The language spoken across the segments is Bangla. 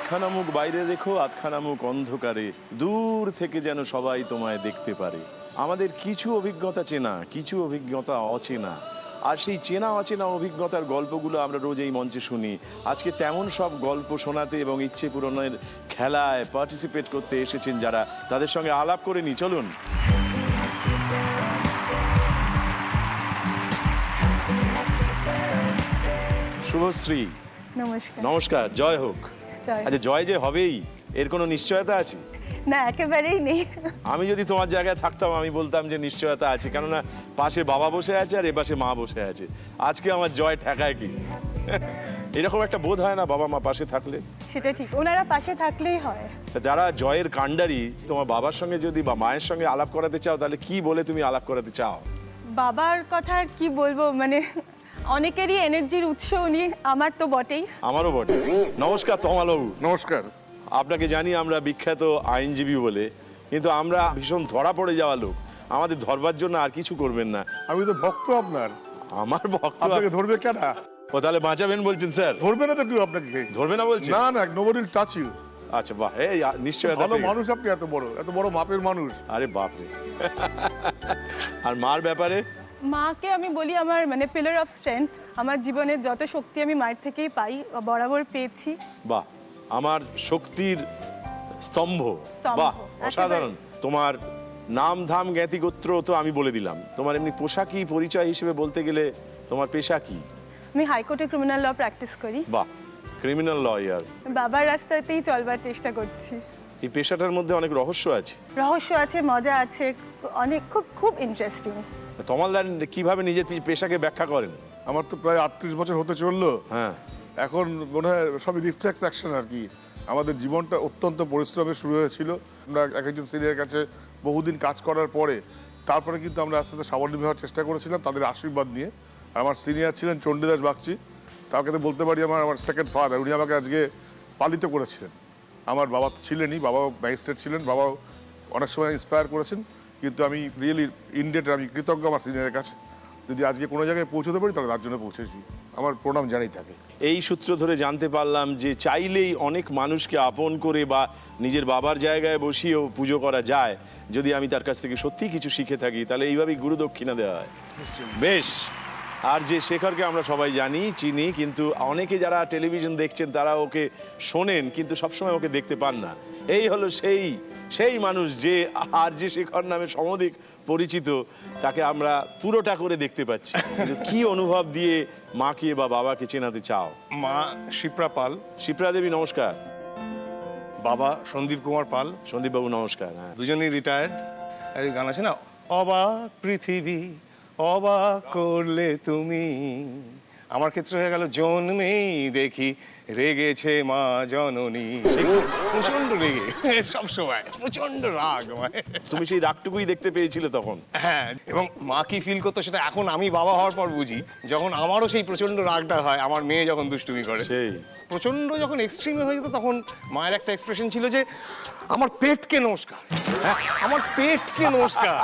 আধখানা মুখ বাইরে রেখো, আধখানা মুখ অন্ধকারে, দূর থেকে যেন সবাই তোমায় দেখতে পারে। আমাদের কিছু অভিজ্ঞতা চেনা, কিছু অভিজ্ঞতা অচেনা, আর সেই চেনা অচেনা অভিজ্ঞতার গল্পগুলো আমরা রোজ এই মঞ্চে শুনি। আজকে তেমন সব গল্প শোনাতে এবং ইচ্ছে পূরণের খেলায় পার্টিসিপেট করতে এসেছেন যারা, তাদের সঙ্গে আলাপ করে নি। চলুন। শুভশ্রী, নমস্কার। নমস্কার, জয় হোক। আচ্ছা, জয় যে হবেই এর কোনো নিশ্চয়তা আছে? না, একেবারেই নেই। আমি যদি তোমার জায়গায় থাকতাম আমি বলতাম যে নিশ্চয়তা আছে, কেননা পাশে বাবা বসে আছে আর এপাশে মা বসে আছে। আজকে আমার জয় ঠেকায় কি? এরকম একটা বোধ হয় না বাবা মা পাশে থাকলে? সেটা ঠিক, ওনারা পাশে থাকলেই হয়। যারা জয়ের কাণ্ডারি, তোমার বাবার সঙ্গে যদি বা মায়ের সঙ্গে আলাপ করাতে চাও তাহলে কি বলে তুমি আলাপ করাতে চাও? বাবার কথা আর কি বলবো, মানে অনেকেরই এনার্জির উৎস উনি, আমার তো বটেই। আমারও বটে। নমস্কার তমালবাবু। নমস্কার। আপনাকে জানি আমরা বিখ্যাত আইনজীবী বলে, কিন্তু আমরা ভীষণ ধরা পড়ে যাওয়া লোক। আমাদের ধরবার জন্য আর কিছু করবেন না। আমি তো ভক্ত আপনার। আমার ভক্ত? আপনাকে ধরবে কেন? ও তাহলে বাঁচাবেন বলছেন স্যার? ধরবে না তো কেউ আপনাকে। ধরবে না বলছেন? না না, নোবডি উইল টাচ ইউ। আচ্ছা, বাহ, এই নিশ্চয় ভালো মানুষ আপনি, এত বড় মাপের মানুষ। আরে বাপ রে। আর মার ব্যাপারে? মাকে আমি বলি আমার মানে পিলার অফ স্ট্রেংথ। আমার জীবনের যত শক্তি আমি মায়ের থেকেই পাই, বরাবর পেয়েছি। বাহ, আমার শক্তির স্তম্ভ। বাহ, অসাধারণ। তোমার নাম ধাম জ্ঞাতি গোত্র তো আমি বলে দিলাম, তোমার এমনি পোশাকি পরিচয় হিসেবে বলতে গেলে তোমার পেশা কি? আমি হাইকোর্টে ক্রিমিনাল ল প্র্যাকটিস করি। বাহ, ক্রিমিনাল লয়ার। বাবার রাস্তাতেই চলবার চেষ্টা করছি। এই পেশাটার মধ্যে অনেক রহস্য আছে। রহস্য আছে, মজা আছে, অনেক খুব খুব ইন্টারেস্টিং। তমালদার কিভাবে নিজের পেশাকে ব্যাখ্যা করেন? আমার তো প্রায় 38 বছর হতে চললো। হ্যাঁ, এখন মনে হয় সবই রিফ্লেক্স অ্যাকশন আর কি। আমাদের জীবনটা অত্যন্ত পরিশ্রমে শুরু হয়েছিল। আমরা একজন সিনিয়র কাছে বহুদিন কাজ করার পরে তারপরে কিন্তু আমরা আস্তে আস্তে স্বাবলম্বী হওয়ার চেষ্টা করেছিলাম তাদের আশীর্বাদ নিয়ে। আর আমার সিনিয়র ছিলেন চণ্ডীদাস বাগচি, তাকে তো বলতে পারি আমার সেকেন্ড ফাদার। উনি আমাকে আজকে পালিত করেছিলেন। আমার বাবা তো ছিলেনই, বাবাও ম্যাজিস্ট্রেট ছিলেন, বাবাও অনেক সময় ইন্সপায়ার করেছেন। কিন্তু আমি রিয়েলি ইনডেটেড, আমি কৃতজ্ঞ আমার সিনিয়রের কাছে। যদি আজকে কোনো জায়গায় পৌঁছতে পারি তাহলে তার জন্য পৌঁছেছি। আমার প্রণাম জানাই থাকে। এই সূত্র ধরে জানতে পারলাম যে চাইলেই অনেক মানুষকে আপন করে বা নিজের বাবার জায়গায় বসিয়েও পুজো করা যায়। যদি আমি তার কাছ থেকে সত্যিই কিছু শিখে থাকি তাহলে এইভাবেই গুরু দক্ষিণা দেওয়া হয়। বেশ। আর যে শেখরকে আমরা সবাই জানি, চিনি, কিন্তু অনেকে যারা টেলিভিশন দেখছেন তারা ওকে শোনেন কিন্তু সবসময় ওকে দেখতে পান না। এই হলো সেই মানুষ যে আর যে শেখর নামে সমধিক পরিচিত, তাকে আমরা পুরোটা করে দেখতে পাচ্ছি। কিন্তু কি অনুভব দিয়ে মাকে বা বাবাকে চেনাতে চাও? মা শিপ্রা পাল। শিপ্রা দেবী নমস্কার। বাবা সন্দীপ কুমার পাল। সন্দীপ বাবু নমস্কার। হ্যাঁ, দুজনেই রিটায়ার্ড। আর গান আছে না, অবাক পৃথিবী অবাক করলে তুমি। আমার ক্ষেত্রে হয়ে গেল জন্মেই দেখি রেগেছে মা জননী। প্রচন্ড রেগে, সবসময় প্রচন্ড রাগ। তুমি সেই রাগটুকুই দেখতে পেয়েছিলে তখন? হ্যাঁ, এবং মা কি ফিল করতো সেটা এখন আমি বাবা হওয়ার পর বুঝি। যখন আমারও সেই প্রচন্ড রাগটা হয় আমার মেয়ে যখন দুষ্টুমি করে, সেই প্রচন্ড যখন এক্সট্রিমে হয়ে যেত, তখন মায়ের একটা এক্সপ্রেশন ছিল যে আমার পেটকে নমস্কার। হ্যাঁ, আমার পেটকে নমস্কার।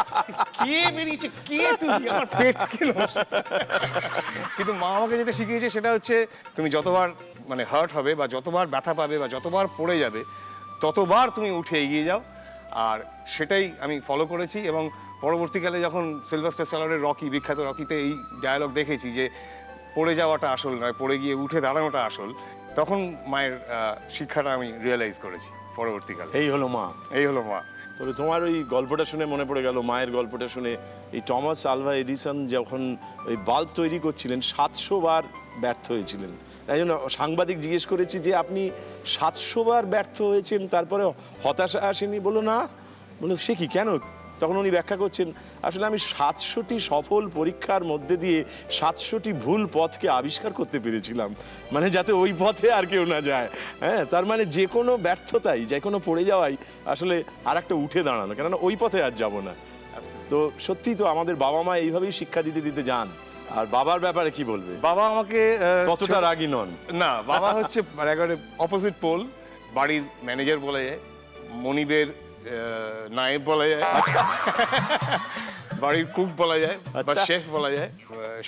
কে বেরিয়েছে, কে তুই, আমার পেটকে নমস্কার। কিন্তু মা আমাকে যেটা শিখিয়েছে সেটা হচ্ছে তুমি যতবার মানে হার্ট হবে বা যতবার ব্যথা পাবে বা যতবার পড়ে যাবে ততবার তুমি উঠে এগিয়ে যাও। আর সেটাই আমি ফলো করেছি। এবং পরবর্তীকালে যখন সিলভাস্টার স্ট্যালোনের রকি, বিখ্যাত রকিতে এই ডায়ালগ দেখেছি যে পড়ে যাওয়াটা আসল নয়, পড়ে গিয়ে উঠে দাঁড়ানোটা আসল, তখন মায়ের শিক্ষাটা আমি রিয়েলাইজ করেছি পরবর্তীকালে। এই হলো মা। এই হলো মা। তবে তোমার ওই গল্পটা শুনে মনে পড়ে গেল, মায়ের গল্পটা শুনে, এই টমাস আলভা এডিসন যখন ওই বাল্ব তৈরি করছিলেন 700 বার ব্যর্থ হয়েছিলেন। তাই জন্য সাংবাদিক জিজ্ঞেস করেছি যে আপনি 700 বার ব্যর্থ হয়েছেন তারপরে হতাশা আসেনি? বলো না। বলো সে কি, কেন? তখন উনি ব্যাখ্যা করছেন, আসলে আমি 700টি সফল পরীক্ষার মধ্যে দিয়ে 700টি ভুল পথকে আবিষ্কার করতে পেরেছিলাম, মানে যাতে ওই পথে আর কেউ না যায়। হ্যাঁ, তার মানে যে কোনো ব্যর্থতাই, যে কোনো পড়ে যাওয়াই আসলে আর একটা উঠে দাঁড়ানো, কেননা ওই পথে আর যাব না। তো সত্যি তো আমাদের বাবা মা এইভাবেই শিক্ষা দিতে দিতে যান। আর বাবার ব্যাপারে কি বলবে? বাবা আমাকে কতটা রাগী নন? না, বাবা হচ্ছে একেবারে অপোজিট পোল। বাড়ির ম্যানেজার বলা যায়, মনিবের নায়েব বলা যায়, বাড়ির কুক বলা যায়, বা শেফ বলা যায়,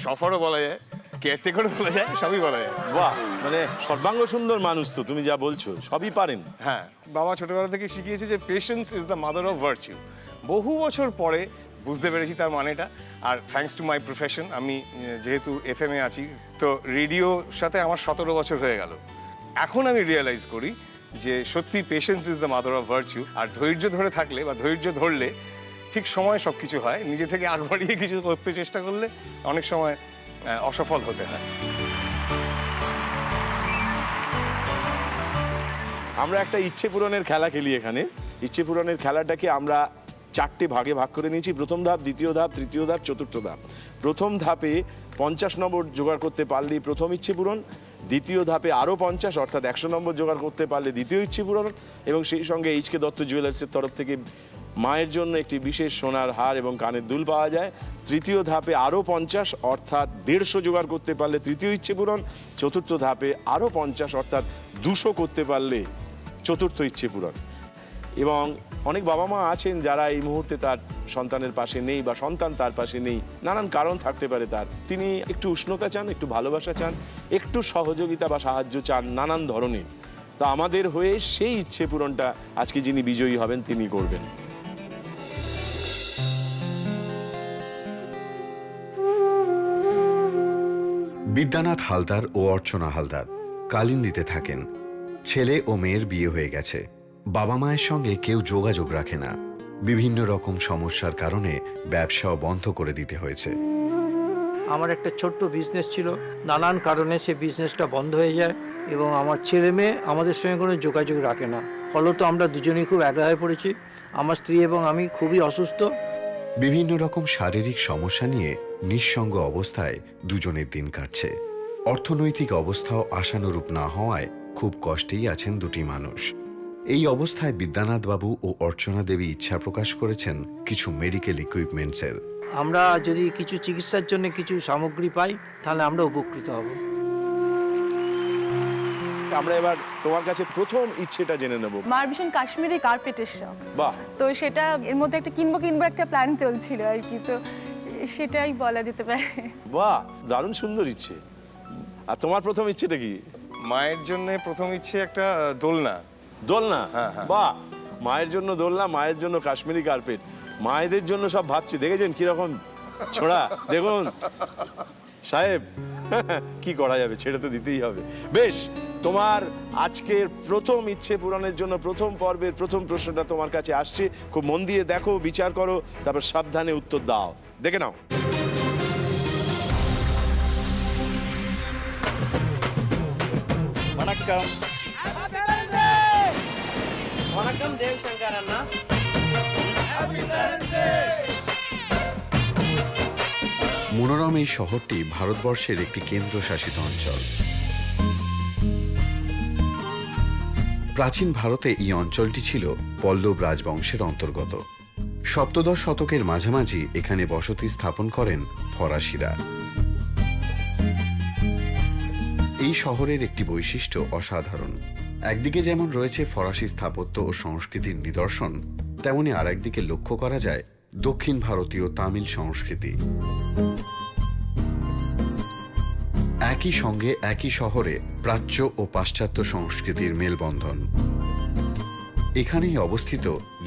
সফরও বলা যায়। কেয়ারটেকারও বলা যায়, সবই বলা যায়। বাহ, মানে সর্বাঙ্গ সুন্দর মানুষ তো, তুমি যা বলছো সবই পারেন। হ্যাঁ, বাবা ছোটবেলা থেকে শিখিয়েছে যে patience is the mother of virtue. বহু বছর পরে বুঝতে পেরেছি তার মানেটা। আর থ্যাঙ্কস টু মাই প্রফেশন, আমি যেহেতু FM-এ আছি, তো রেডিওর সাথে আমার 17 বছর হয়ে গেল। এখন আমি রিয়েলাইজ করি যে সত্যি patience is the mother of virtue. আর ধৈর্য ধরে থাকলে বা ধৈর্য ধরলে ঠিক সময় সব কিছু হয়। নিজে থেকে আগ বাড়িয়ে কিছু করতে চেষ্টা করলে অনেক সময় অসফল হতে হয়। আমরা একটা ইচ্ছে পূরণের খেলা খেলি এখানে। ইচ্ছে পূরণের খেলাটাকে আমরা 4টে ভাগে ভাগ করে নিয়েছি। প্রথম ধাপ, দ্বিতীয় ধাপ, তৃতীয় ধাপ, চতুর্থ ধাপ। প্রথম ধাপে 50 নম্বর জোগাড় করতে পারলেই প্রথম ইচ্ছে পূরণ। দ্বিতীয় ধাপে আরও 50 অর্থাৎ 100 নম্বর জোগাড় করতে পারলে দ্বিতীয় ইচ্ছে পূরণ। এবং সেই সঙ্গে HK দত্ত জুয়েলার্সের তরফ থেকে মায়ের জন্য একটি বিশেষ সোনার হার এবং কানের দুল পাওয়া যায়। তৃতীয় ধাপে আরও 50 অর্থাৎ 150 জোগাড় করতে পারলে তৃতীয় ইচ্ছে পূরণ। চতুর্থ ধাপে আরও 50 অর্থাৎ 200 করতে পারলে চতুর্থ ইচ্ছে পূরণ। এবং অনেক বাবা মা আছেন যারা এই মুহূর্তে তার সন্তানের পাশে নেই বা সন্তান তার পাশে নেই, নানান কারণ থাকতে পারে তার। তিনি একটু উষ্ণতা চান, একটু ভালোবাসা চান, একটু সহযোগিতা বা সাহায্য চান নানান ধরনের। তা আমাদের হয়ে সেই ইচ্ছে পূরণটা আজকে যিনি বিজয়ী হবেন তিনি করবেন। বিদ্যানাথ হালদার ও অর্চনা হালদার কালিন্দিতে থাকেন। ছেলে ও মেয়ের বিয়ে হয়ে গেছে। বাবা মায়ের সঙ্গে কেউ যোগাযোগ রাখে না। বিভিন্ন রকম সমস্যার কারণে ব্যবসাও বন্ধ করে দিতে হয়েছে। আমার একটা ছোট্ট বিজনেস ছিল, নানান কারণে সে বিজনেসটা বন্ধ হয়ে যায় এবং আমার ছেলে মেয়ে আমাদের সঙ্গে কোনো যোগাযোগ রাখে না। ফলত আমরা দুজনেই খুব একা হয়ে পড়েছি। আমার স্ত্রী এবং আমি খুবই অসুস্থ। বিভিন্ন রকম শারীরিক সমস্যা নিয়ে নিঃসঙ্গ অবস্থায় দুজনের দিন কাটছে। অর্থনৈতিক অবস্থাও আশানুরূপ না হওয়ায় খুব কষ্টেই আছেন দুটি মানুষ। এই অবস্থায় বিদ্যানাথ বাবু ও অর্চনা দেবী ইচ্ছা প্রকাশ করেছেন কিছু মেডিকেল ইকুইপমেন্টসের। আমরা যদি কিছু চিকিৎসার জন্য কিছু সামগ্রী পাই তাহলে আমরা উপকৃত হব। আমরা এবার তোমার কাছে প্রথম ইচ্ছেটা জেনে নেব। মার ভীষণ কাশ্মীরি কার্পেটের শখ। বাহ, তো সেটা এর মধ্যে একটা কিনবো একটা প্ল্যান চলছিল আর কি, তো সেটাই বলা যেতে পারে। বাহ, দারুণ সুন্দর ইচ্ছে। আর তোমার প্রথম ইচ্ছেটা কি? মায়ের জন্য প্রথম ইচ্ছে একটা দোলনা। দোলনা? হ্যাঁ, হ্যাঁ। বাহ, মায়ের জন্য দোলনা, মায়ের জন্য কাশ্মীরি কার্পেট। মায়েদের জন্য সব ভাবছি, দেখেছেন কিরকম ছোড়া। দেখুন সাহেব, কি করা যাবে, ছেড়ে তো দিতেই হবে। বেশ, তোমার আজকের প্রথম ইচ্ছে পূরণের জন্য প্রথম পর্বের প্রথম প্রশ্নটা তোমার কাছে আসছে। খুব মন দিয়ে দেখো, বিচার করো, তারপর সাবধানে উত্তর দাও। দেখে নাও। வணக்கம். வணக்கம் தேவ் சங்கர் அண்ணா. মনোরম এই শহরটি ভারতবর্ষের একটি কেন্দ্রশাসিত অঞ্চল। প্রাচীন ভারতে এই অঞ্চলটি ছিল পল্লব রাজবংশের অন্তর্গত। সপ্তদশ শতকের মাঝামাঝি এখানে বসতি স্থাপন করেন ফরাসিরা। এই শহরের একটি বৈশিষ্ট্য অসাধারণ। একদিকে যেমন রয়েছে ফরাসি স্থাপত্য ও সংস্কৃতির নিদর্শন, তেমনি আর একদিকে লক্ষ্য করা যায় দক্ষিণ ভারতীয় তামিল সংস্কৃতি। একই সঙ্গে একই শহরে প্রাচ্য ও পাশ্চাত্য সংস্কৃতির মেলবন্ধন। এখানেই অবস্থিত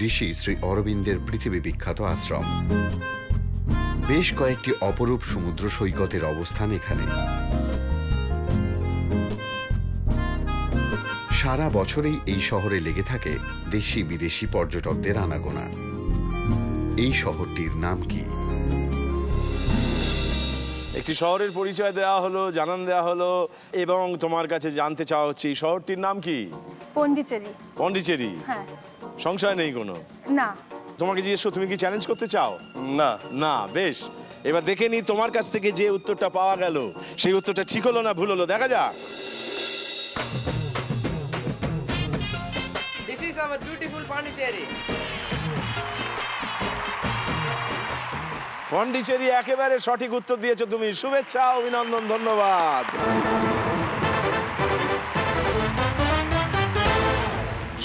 ঋষি শ্রী অরবিন্দের পৃথিবী বিখ্যাত আশ্রম। বেশ কয়েকটি অপরূপ সমুদ্র সৈকতের অবস্থান এখানে। সারা বছরেই এই শহরে লেগে থাকে দেশি বিদেশি পর্যটকদের আনাগোনা। এই শহরটির নাম কি? একটি শহরের পরিচয় দেওয়া হলো, জানান দেওয়া হলো, এবং তোমার কাছে জানতে চাওয়া হচ্ছে এই শহরটির নাম কি? পন্ডিচেরি। পন্ডিচেরি? হ্যাঁ। সংশয় নেই কোনো? না। তোমাকে জিজ্ঞেস করো, তুমি কি চ্যালেঞ্জ করতে চাও? না। না, বেশ, এবার দেখে নি তোমার কাছ থেকে যে উত্তরটা পাওয়া গেল সেই উত্তরটা ঠিক হলো না ভুল হলো, দেখা যাক। This is our beautiful Pondicherry. Pondicherry একেবারে সঠিক উত্তর দিয়েছো তুমি। শুভেচ্ছা, অভিনন্দন, ধন্যবাদ।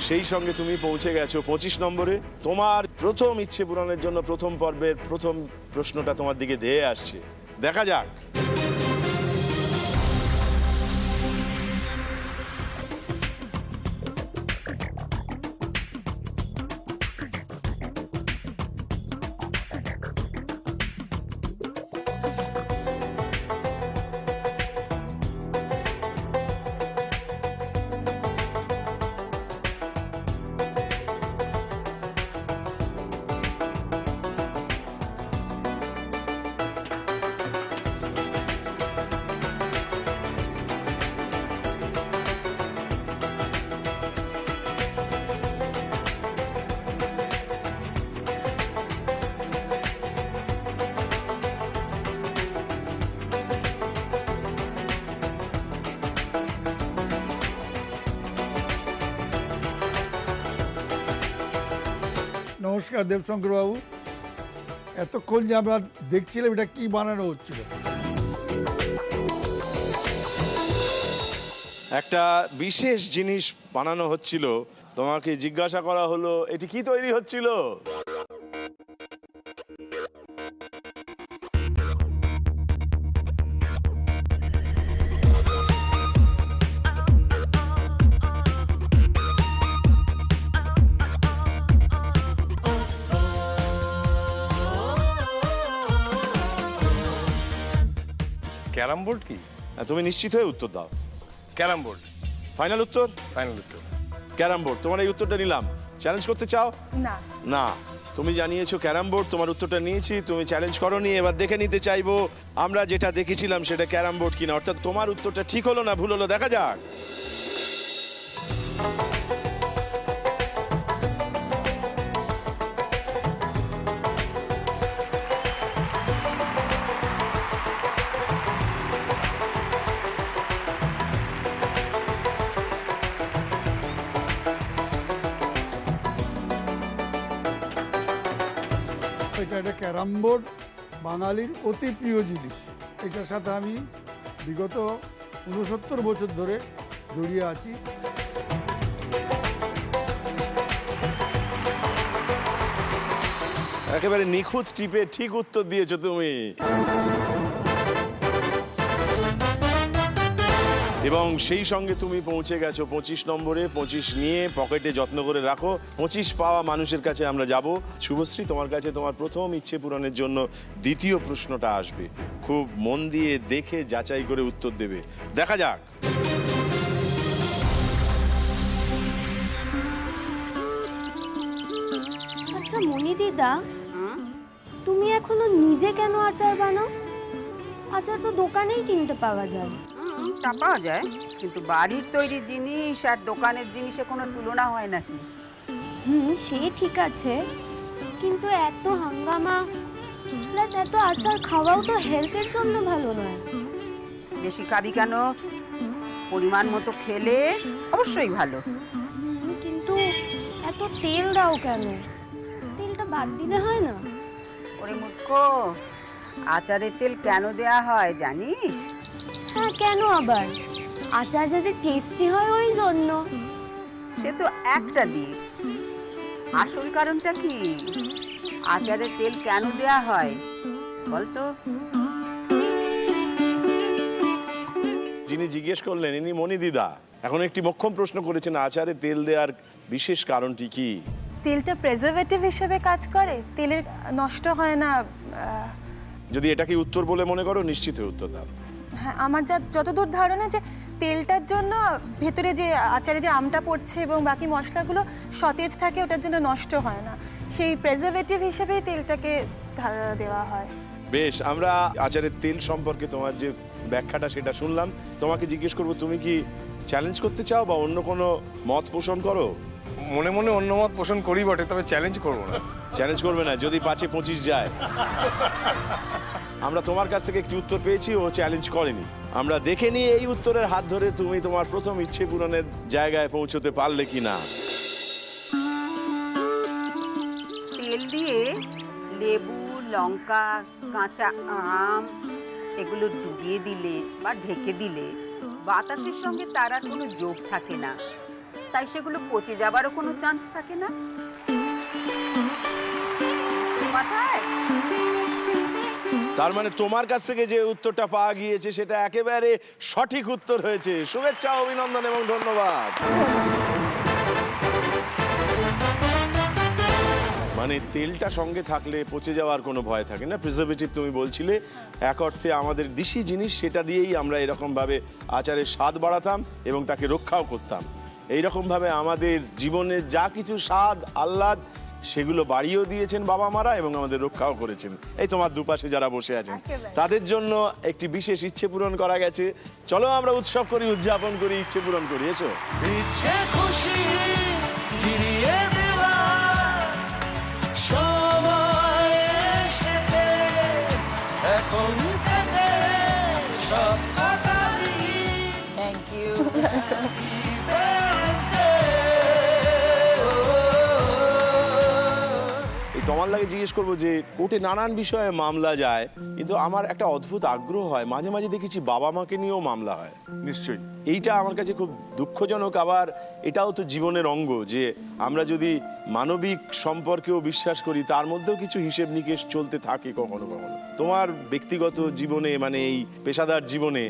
সেই সঙ্গে তুমি পৌঁছে গেছো 25 নম্বরে। তোমার প্রথম ইচ্ছে পূরণের জন্য প্রথম পর্বের প্রথম প্রশ্নটা তোমার দিকে ধেয়ে আসছে, দেখা যাক। নমস্কার দেবশঙ্কর বাবু। এতক্ষণ যে আমরা দেখছিলাম এটা কি বানানো হচ্ছিল। একটা বিশেষ জিনিস বানানো হচ্ছিল, তোমাকে জিজ্ঞাসা করা হলো এটি কি তৈরি হচ্ছিল? ক্যারাম বোর্ড কি? তুমি নিশ্চিত হয়ে উত্তর দাও। ক্যারাম বোর্ড ফাইনাল উত্তর? ফাইনাল উত্তর। Carrom board. তোমার এই উত্তরটা নিলাম। চ্যালেঞ্জ করতে চাও? না। না, তুমি জানিয়েছো ক্যারাম বোর্ড, তোমার উত্তরটা নিয়েছি, তুমি চ্যালেঞ্জ করোনি। এবার দেখে নিতে চাইবো আমরা যেটা দেখেছিলাম সেটা ক্যারাম বোর্ড কিনা, অর্থাৎ তোমার উত্তরটা ঠিক হলো না ভুল হলো, দেখা যাক। এটা একটা ক্যারাম বোর্ড, বাঙালির অতি প্রিয় জিনিস। এটার সাথে আমি বিগত 69 বছর ধরে জড়িয়ে আছি। একেবারে নিখুঁত টিপে ঠিক উত্তর দিয়েছো তুমি। এবং সেই সঙ্গে তুমি পৌঁছে গেছো 25 নম্বরে। 25 নিয়ে পকেটে যত্ন করে রাখো। 25 পাওয়া মানুষের কাছে আমরা যাব। শুভশ্রী, তোমার কাছে তোমার প্রথম ইচ্ছে পূরণের জন্য দ্বিতীয় প্রশ্নটা আসবে। খুব মন দিয়ে দেখে যাচাই করে উত্তর দেবে, দেখা যাক। আচ্ছা মনি দিদা, তুমি এখনো নিজে কেন আচার বানাও? আচার তো দোকানেই কিনতে পাওয়া যায়। তা পাওয়া যায়, কিন্তু বাড়ির তৈরি জিনিস আর দোকানের জিনিসে কোনো তুলনা হয় নাকি? সে ঠিক আছে, কিন্তু এত হাঙ্গামা প্লাস এত আচার খাওয়াও তো হেলথের জন্য ভালো নয়। বেশি খাবি কেন? পরিমাণ মতো খেলে অবশ্যই ভালো। কিন্তু এত তেল দাও কেন? তেলটা বাদ দিলে হয় না? ওরে মূর্খ, আচারের তেল কেন দেয়া হয় জানিস? হ্যাঁ, কেন আবার? আচার যদি টেস্টি হয় ওই জন্য। সে তো একটা দিক, আসল কারণটা কি? আচারের তেল কেন দেয়া হয় বলতো? যিনি জিজ্ঞেস করলেন ইনি মনি দিদা। এখন একটি মোক্ষম প্রশ্ন করেছেন, আচারে তেল দেওয়ার বিশেষ কারণটি কি? তেলটা প্রেজারভেটিভ হিসেবে কাজ করে, তেলের নষ্ট হয় না। যদি এটাকে উত্তর বলে মনে করো, নিশ্চিত হয়ে উত্তর দাও। হ্যাঁ, আমার যতদূর ধারণা যে তেলটার জন্য ভেতরে যে আচারে যে আমটা পড়ছে এবং বাকি মশলাগুলো সতেজ থাকে, ওটার জন্য নষ্ট হয় না। সেই প্রেজারভেটিভ হিসেবেই তেলটাকে দেওয়া হয়। বেশ, আমরা আচারের তেল সম্পর্কে তোমার যে ব্যাখ্যাটা সেটা শুনলাম। তোমাকে জিজ্ঞেস করবো, তুমি কি চ্যালেঞ্জ করতে চাও বা অন্য কোনো মত পোষণ করো? মনে মনে অন্য মত পোষণ করি বটে, তবে চ্যালেঞ্জ করবো না। চ্যালেঞ্জ করবে না যদি 5-এ 25 যায়। আমরা তোমার কাছ থেকে একটি উত্তর পেয়েছি, ও চ্যালেঞ্জ করেনি। আমরা দেখে নিই এই উত্তরের হাত ধরে তুমি তোমার প্রথম ইচ্ছে পূরণের জায়গায় পৌঁছতে পারলে কিনা। তেল দিয়ে লেবু, লঙ্কা, কাঁচা আম এগুলো ডুবিয়ে দিলে বা ঢেকে দিলে বাতাসের সঙ্গে তার আর কোনো যোগ থাকে না, তাই সেগুলো পচে যাবারও কোনো চান্স থাকে না। মাথায়? তার মানে তোমার কাছ থেকে যে উত্তরটা পাওয়া গিয়েছে সেটা একেবারে সঠিক উত্তর হয়েছে। শুভেচ্ছা, অভিনন্দন এবং ধন্যবাদ। মানে তেলটা সঙ্গে থাকলে পচে যাওয়ার কোনো ভয় থাকে না। প্রিজারভেটিভ তুমি বলছিলে, এক অর্থে আমাদের দেশি জিনিস, সেটা দিয়েই আমরা এরকমভাবে আচারের স্বাদ বাড়াতাম এবং তাকে রক্ষাও করতাম। এইরকমভাবে আমাদের জীবনের যা কিছু স্বাদ আহ্লাদ সেগুলো বাড়িয়েও দিয়েছেন বাবা মারা এবং আমাদের রক্ষাও করেছেন। এই তোমার দুপাশে যারা বসে আছেন তাদের জন্য একটি বিশেষ ইচ্ছে পূরণ করা গেছে। চলো আমরা উৎসব করি, উদযাপন করি, ইচ্ছে পূরণ করি। এসো। ইচ্ছে খুশি ফিরিয়ে দেওয়ার সময় এসেছে, এখন থেকে সব কাটাবি। Thank you. তমালদাকে জিজ্ঞেস করবো যে কোর্টে নানান বিষয়ে মামলা যায়, কিন্তু আমার একটা অদ্ভুত আগ্রহ হয়, মাঝে মাঝে দেখেছি বাবা মাকে নিয়েও মামলা হয়। নিশ্চয়ই এইটা আমার কাছে খুব দুঃখজনক, আবার এটাও তো জীবনের অঙ্গ যে আমরা যদি মানবিক সম্পর্কেও বিশ্বাস করি তার মধ্যেও কিছু হিসেব নিকেশ চলতে থাকে কখনো কখনো। তোমার ব্যক্তিগত জীবনে মানে এই পেশাদার জীবনে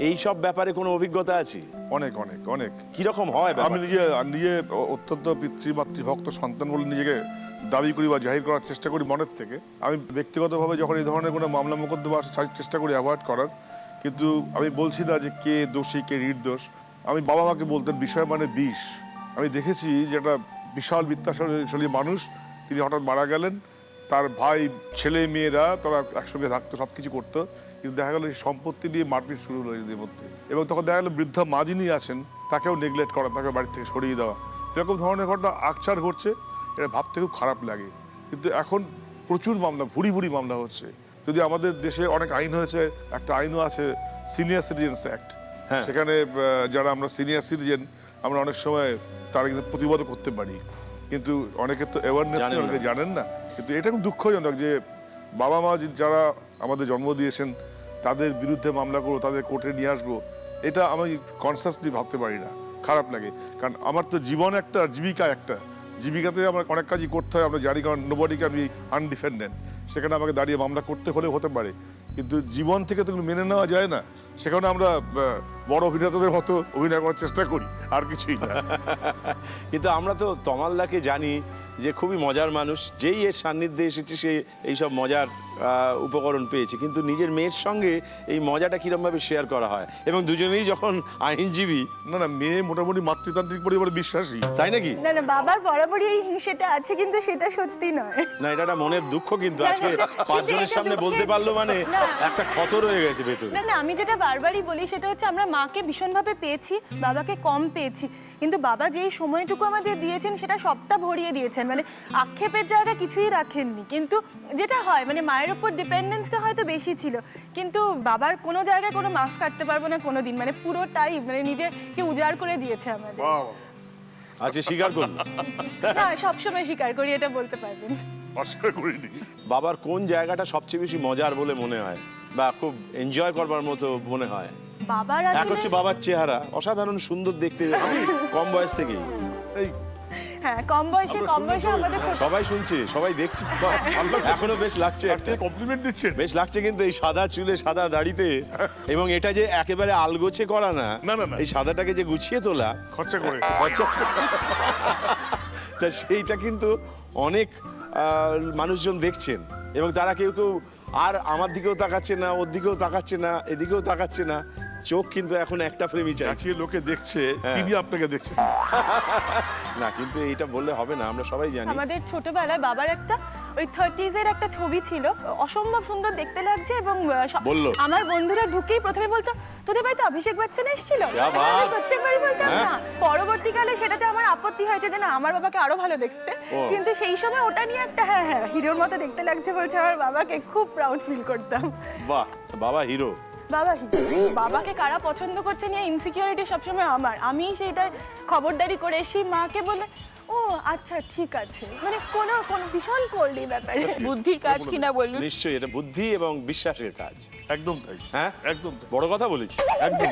এই সব ব্যাপারে কোনো অভিজ্ঞতা আছে? অনেক অনেক অনেক। কিরকম হয়? আমি নিজে অত্যন্ত পিতৃমাতৃভক্ত সন্তান বলে নিজেকে দাবি করি বা জাহির করার চেষ্টা করি মনের থেকে। আমি ব্যক্তিগতভাবে যখন এই ধরনের কোনো মামলা মোকদ্দমা চেষ্টা করি অ্যাভয়েড করার, কিন্তু আমি বলছি না যে কে দোষী কে নির্দোষ। আমি বাবা মাকে বলতেন বিষয় মানে বিষ। আমি দেখেছি যে একটা বিশাল বিত্তাশালী মানুষ, তিনি হঠাৎ মারা গেলেন, তার ভাই ছেলে মেয়েরা তারা একসঙ্গে থাকতো, সব কিছু করতো, কিন্তু দেখা গেল সম্পত্তি নিয়ে মারপিট শুরু হলো এদের মধ্যে। এবং তখন দেখা গেল বৃদ্ধা মা যিনি আছেন তাকেও নেগলেক্ট করা, তাকে বাড়ি থেকে সরিয়ে দেওয়া, এরকম ধরনের ঘটনা আকছার ঘটছে। এটা ভাবতে খুব খারাপ লাগে। কিন্তু এখন প্রচুর মামলা, ভুরি ভুরি মামলা হচ্ছে। যদি আমাদের দেশে অনেক আইন হয়েছে, একটা আইনও আছে সিনিয়র সিটিজেন্স অ্যাক্ট, সেখানে যারা আমরা সিনিয়র সিটিজেন আমরা অনেক সময় তারা কিন্তু প্রতিবাদ করতে পারি, কিন্তু অনেকে তো অ্যাওয়ারনেস অনেকে জানেন না। কিন্তু এটা খুব দুঃখজনক যে বাবা মা যারা আমাদের জন্ম দিয়েছেন তাদের বিরুদ্ধে মামলা করবো, তাদের কোর্টে নিয়ে আসবো, এটা আমি কনসাসলি ভাবতে পারি না, খারাপ লাগে। কারণ আমার তো জীবন একটা, জীবিকা একটা, জীবিকাতে আমার অনেক কাজই করতে হয়, আমরা জানি, কারণ নোবডি ক্যান বি আনডিফেন্ডেন্ট। সেখানে আমাকে দাঁড়িয়ে মামলা করতে হলে হতে পারে, কিন্তু জীবন থেকে তো মেনে নেওয়া যায় না। সেখানে আমরা বড় অভিনেতাদের মতো অভিনয় করার চেষ্টা করি, আর কিছুই না। কিন্তু আমরা তো তমালদাকে জানি যে খুবই মজার মানুষ, যেই এর সান্নিধ্যে এসেছে সে এইসব মজার উপকরণ পেয়েছে, কিন্তু নিজের মেয়ের সঙ্গে এই মজাটা কিরমভাবে শেয়ার করা হয়? এবং দুজনেই যখন আইনজীবী। না মেয়ে মোটামুটি মাতৃতান্ত্রিক পরিবারে বিশ্বাসী, তাই নাকি? না বাবার বরাবরই এই হিংসেটা আছে, কিন্তু সেটা সত্যি নয়। না, এটা একটা মনের দুঃখ, কিন্তু আজকে পাঁচজনের সামনে বলতে পারলো মানে একটা ক্ষত রয়ে গেছে ভেতরে। না আমি যেটা বারবারই বলি সেটা হচ্ছে আমরা মাকে ভীষণভাবে পেয়েছি, বাবাকে কম পেয়েছি, কিন্তু বাবা যেই সময়টুকু আমাদের দিয়েছেন সেটা সবটা ভরিয়ে দিয়েছেন, মানে আক্ষেপের জায়গা কিছুই রাখেননি। কিন্তু যেটা হয় মানে মায়ের উপর ডিপেন্ডেন্সটা হয়তো বেশি ছিল, কিন্তু বাবার কোনো জায়গায় কোনো মাস কাটতে পারবো না কোনোদিন, মানে পুরোটাই মানে নিজেকে উজাড় করে দিয়েছে আমাদের। আচ্ছা, স্বীকার করুন। না সবসময় স্বীকার করি, এটা বলতে পারবেন। বাবার কোন জায়গাটা সবচেয়ে বেশি মজার বলে মনে হয় বা খুব এনজয় করবার মতো মনে হয়? বাবার এক হচ্ছে বাবার চেহারা, অসাধারণ সুন্দর দেখতে কম বয়স থেকেই। হ্যাঁ কম বয়সে আমাদের সবাই শুনছে, সবাই দেখছে, এখনো বেশ লাগছে, কমপ্লিমেন্ট দিচ্ছে, বেশ লাগছে। কিন্তু এই সাদা চুলে সাদা দাড়িতে, এবং এটা যে একেবারে আলগোছে করা না, এই সাদাটাকে যে গুছিয়ে তোলা খরচা করে, তা সেইটা কিন্তু অনেক মানুষজন দেখছেন, এবং তারা কেউ কেউ আর আমার দিকেও তাকাচ্ছে না, ওর দিকেও তাকাচ্ছে না, এদিকেও তাকাচ্ছে না, চোখ কিন্তু এখন একটা ফ্রেমই চাইছে। লোকে দেখছে, তিনি আপনাকে দেখছেন না, কিন্তু এটা বললে হবে না, আমরা সবাই জানি। আমাদের ছোটবেলায় বাবার একটা ওই 30s এর একটা ছবি ছিল, অসম্ভব সুন্দর দেখতে লাগছে, এবং আমার বন্ধুরা ঢুকেই প্রথমে বলতো তোদের বাড়িতে অভিষেক বচ্চন এসেছিল, প্রত্যেকবারই বলতাম না। পরবর্তীকালে সেটাতে আমার আপত্তি হয়েছে যে না, আমার বাবাকে আরো ভালো দেখতে, কিন্তু সেই সময় ওটা নিয়ে একটা হ্যাঁ হিরোর মতো দেখতে লাগছে বলছে আমার বাবাকে, খুব প্রাউড ফিল করতাম। বাহ, বাবা হিরো। বাবাকে কারা পছন্দ করছে নিয়ে ইনসিকিউরিটি সবসময় আমার, আমি সেইটা খবরদারি করে এসে মাকে বলে ও আচ্ছা ঠিক আছে, মানে কোন ভীষণ করলি ব্যাপারে। বুদ্ধির কাজ কিনা বলুন? নিশ্চয়ই এটা বুদ্ধি এবং বিশ্বাসের কাজ। একদম তাই। হ্যাঁ একদম বড় কথা বলেছি। একদম,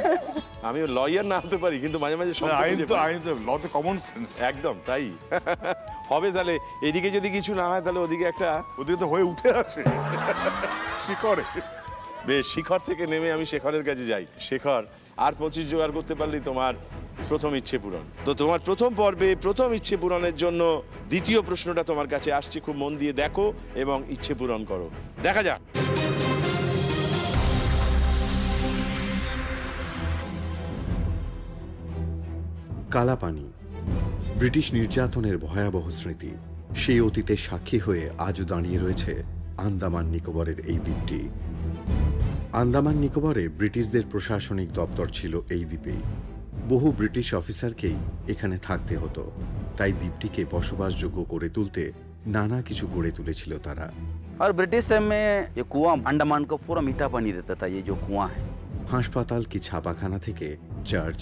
আমি লয়ার না হতে পারি, কিন্তু মাঝে মাঝে লতে কমন সেন্স। একদম তাই হবে। তাহলে এদিকে যদি কিছু না হয় তাহলে ওদিকে তো হয়ে উঠে আছে শিখরে। বেশ, শিখর থেকে নেমে আমি শেখরের কাছে যাই। শেখর, আর 25 জোগাড় করতে পারলেই তোমার প্রথম ইচ্ছে পূরণ। তো তোমার প্রথম পর্বে প্রথম ইচ্ছে পূরণের জন্য দ্বিতীয় প্রশ্নটা তোমার কাছে আসছে, খুব মন দিয়ে দেখো এবং ইচ্ছে পূরণ করো। দেখা যাক। কালাপানি, ব্রিটিশ নির্যাতনের ভয়াবহ স্মৃতি। সেই অতীতের সাক্ষী হয়ে আজও দাঁড়িয়ে রয়েছে আন্দামান নিকোবরের এই দ্বীপটি। আন্দামান নিকোবরে ব্রিটিশদের প্রশাসনিক দপ্তর ছিল এই দ্বীপেই। বহু ব্রিটিশ অফিসারকেই এখানে থাকতে হতো, তাই দ্বীপটিকে বসবাসযোগ্য করে তুলতে নানা কিছু গড়ে তুলেছিল তারা। আর ব্রিটিশ টাইম মে ये कुआं अंडमान को पूरा मीठा पानी देता था, ये जो कुआं है। হাসপাতাল কি ছাপাখানা থেকে চার্চ,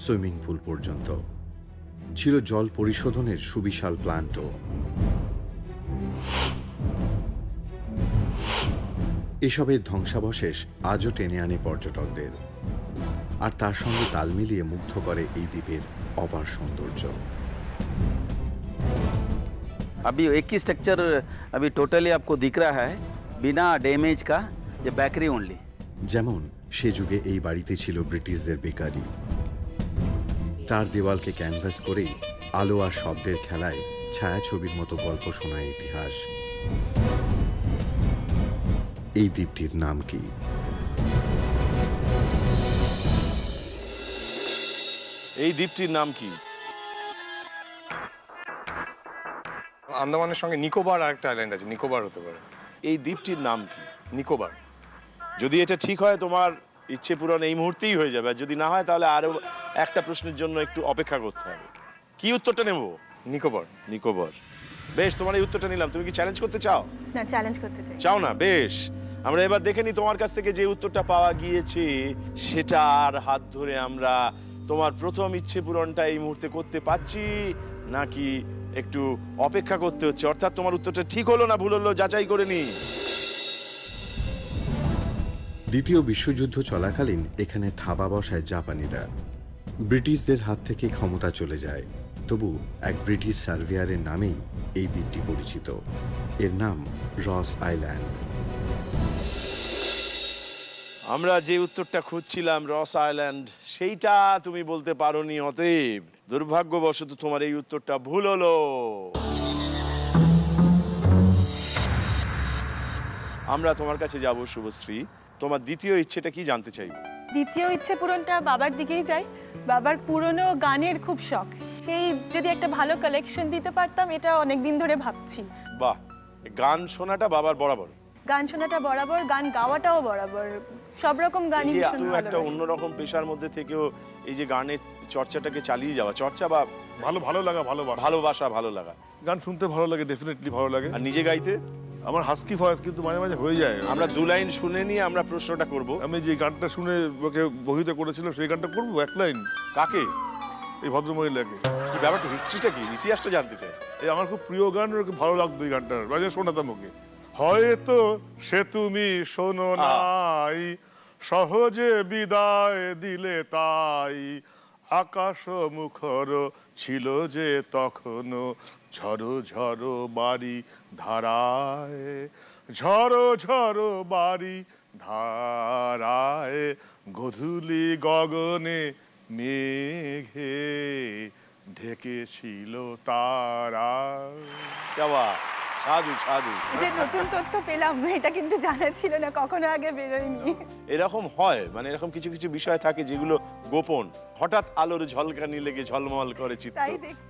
সুইমিং পুল পর্যন্ত ছিল জল পরিশোধনের সুবিশাল প্ল্যান্টও। এসবের ধ্বংসাবশেষ আজও টেনে আনে পর্যটকদের, আর তার সঙ্গে তাল মিলিয়ে মুগ্ধ করে এই দ্বীপের অপার সৌন্দর্য। अभी एक ही स्ट्रक्चर अभी टोटली आपको दिख रहा है बिना डैमेज का, ये बेकरी ओनली। যেমন সে যুগে এই বাড়িতে ছিল ব্রিটিশদের বেকারি। তার দেওয়ালকে ক্যানভাস করেই আলো আর শব্দের খেলায় ছায়াছবির মতো গল্প শোনায় ইতিহাস। এই দ্বীপটির নাম কি? এই দ্বীপটির নাম কি? আন্দামানের সঙ্গে নিকোবর আর একটা আইল্যান্ড আছে, নিকোবর হতে পারে। এই দ্বীপটির নাম কি? নিকোবর। যদি এটা ঠিক হয় তোমার ইচ্ছে পূরণ এই মুহূর্তেই হয়ে যাবে, আর যদি না হয় তাহলে আরো একটা প্রশ্নের জন্য একটু অপেক্ষা করতে হবে। কি উত্তরটা নেব? নিকোবর। নিকোবর। বেশ, তোমার এই উত্তরটা নিলাম। তুমি কি চ্যালেঞ্জ করতে চাও? না, চ্যালেঞ্জ করতে চাই। চাও না? বেশ, আমরা এবার দেখে নিই তোমার কাছ থেকে যে উত্তরটা পাওয়া গিয়েছে সেটার হাত ধরে আমরা তোমার প্রথম ইচ্ছে পূরণটা এই মুহূর্তে করতে পাচ্ছি নাকি একটু অপেক্ষা করতে হচ্ছে। অর্থাৎ তোমার উত্তরটা ঠিক হলো না ভুল হলো যাচাই করে নি। দ্বিতীয় বিশ্বযুদ্ধ চলাকালীন এখানে থাবা বসায় জাপানিরা। ব্রিটিশদের হাত থেকে ক্ষমতা চলে যায়, তবু এক ব্রিটিশ সার্ভেয়ারের নামেই এই দ্বীপটি পরিচিত। এর নাম রস আইল্যান্ড। আমরা যে উত্তরটা খুঁজছিলাম রস আইল্যান্ড, সেইটা তুমি বলতে পারোনি, অতএব দুর্ভাগ্যবশত তোমার এই উত্তরটা ভুল হলো। আমরা তোমার কাছে যাব শুভশ্রী, তোমার দ্বিতীয় ইচ্ছেটা কি জানতে চাইব? দ্বিতীয় ইচ্ছে পূরণটা বাবার দিকেই যাই। বাবার পুরনো গানের খুব শখ, সেই যদি একটা ভালো কালেকশন দিতে পারতাম, এটা অনেকদিন ধরে ভাবছি। বাহ, গান শোনাটা বাবার বরাবর, গান শোনাটা বরাবর, গান গাওয়াটাও বরাবর, সব রকম গানই ভীষণ তুমি একটা ভালোবাসি। অন্যরকম পেশার মধ্যে থেকেও এই যে গানের চর্চাটাকে চালিয়ে যাওয়া, চর্চা বা ভালো লাগা, ভালোবাসা, ভালো লাগা। গান শুনতে ভালো লাগে, ডেফিনেটলি ভালো লাগে। আর নিজে গাইতে আমার হাস্কি ভয়েস কিন্তু মাঝে মাঝে হয়ে যায়। আমরা দু লাইন শুনে নিয়ে আমরা প্রশ্নটা করব। আমি যে গানটা শুনে ওকে বহিতে করেছিলাম সেই গানটা করবো এক লাইন। কাকে? এই ভদ্রমহিলাকে। কি ব্যাপারটা, হিস্ট্রিটা কি, ইতিহাসটা জানতে চাই। এই আমার খুব প্রিয় গান, ওকে ভালো লাগতো এই গানটা, মাঝে শোনাতাম ওকে। হয়তো সে তুমি শোনো নাই, সহজে বিদায় দিলে তাই, আকাশ মুখর ছিল যে তখনও, ঝড়ো ঝড়ো বাড়ি ধারায়, ঝড়ো ঝড়ো বাড়ি ধারায়, গধূলি গগনে মেঘে ঢেকেছিল তারা। সাধু সাধু, যে নতুন তথ্য পেলাম, এটা কিন্তু জানা ছিল না, কখনো আগে বেরোয়নি। এরকম হয়, মানে এরকম কিছু কিছু বিষয় থাকে যেগুলো গোপন। হঠাৎ আলোর ঝলকানি লেগে ঝলমল করে চিত্ত,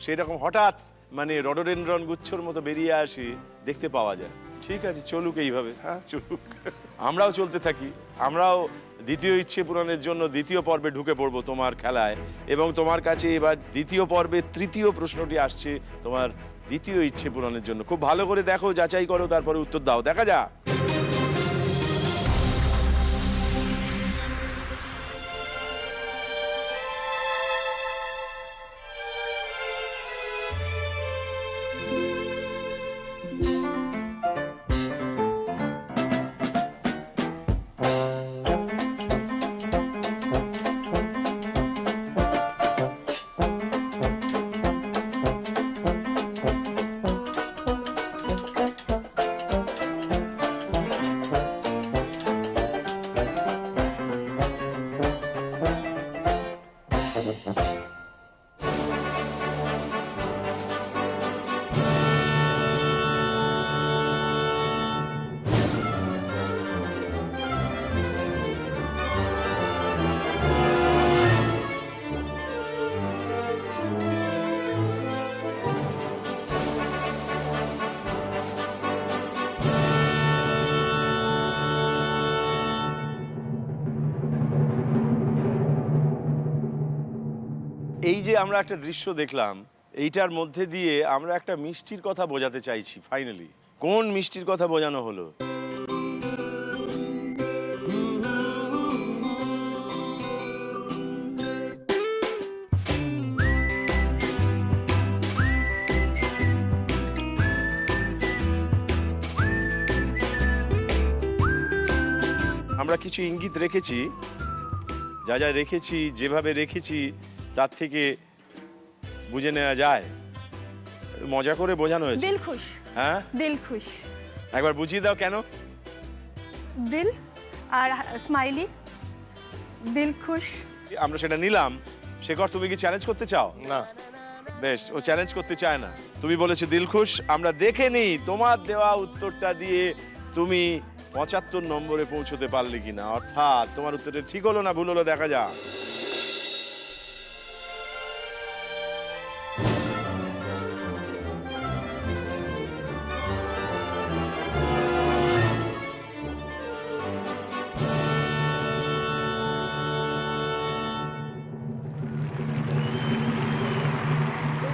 সেরকম হঠাৎ মানে রডোডেনড্রন গুচ্ছর মতো বেরিয়ে আসে, দেখতে পাওয়া যায়। ঠিক আছে, চলুক এইভাবে। হ্যাঁ, চলুক। আমরাও চলতে থাকি। আমরাও দ্বিতীয় ইচ্ছে পূরণের জন্য দ্বিতীয় পর্বে ঢুকে পড়বো তোমার খেলায়, এবং তোমার কাছে এবার দ্বিতীয় পর্বের তৃতীয় প্রশ্নটি আসছে তোমার দ্বিতীয় ইচ্ছে পূরণের জন্য। খুব ভালো করে দেখো, যাচাই করো, তারপরে উত্তর দাও। দেখা যাক। এই যে আমরা একটা দৃশ্য দেখলাম, এইটার মধ্যে দিয়ে আমরা একটা মিষ্টির কথা বোঝাতে চাইছি। ফাইনালি কোন মিষ্টির কথা বোঝানো হলো? আমরা কিছু ইঙ্গিত রেখেছি, যা যা রেখেছি, যেভাবে রেখেছি তার থেকে বুঝে নেওয়া যায়। মজা করে বোঝানো হয়েছে। দিল খুশ। হ্যাঁ, দিল খুশ। একবার বুঝিয়ে দাও কেন। দিল আর স্মাইলি, দিল খুশ। আমরা সেটা নিলাম। শেখর, তুমি কি চ্যালেঞ্জ করতে চাও? না। বেশ, ও চ্যালেঞ্জ করতে চায় না। তুমি বলেছো দিল খুশ। আমরা দেখে নিই তোমার দেওয়া উত্তরটা দিয়ে তুমি 75 নম্বরে পৌঁছতে পারলে কিনা, অর্থাৎ তোমার উত্তরটা ঠিক হলো না ভুল হলো, দেখা যাক।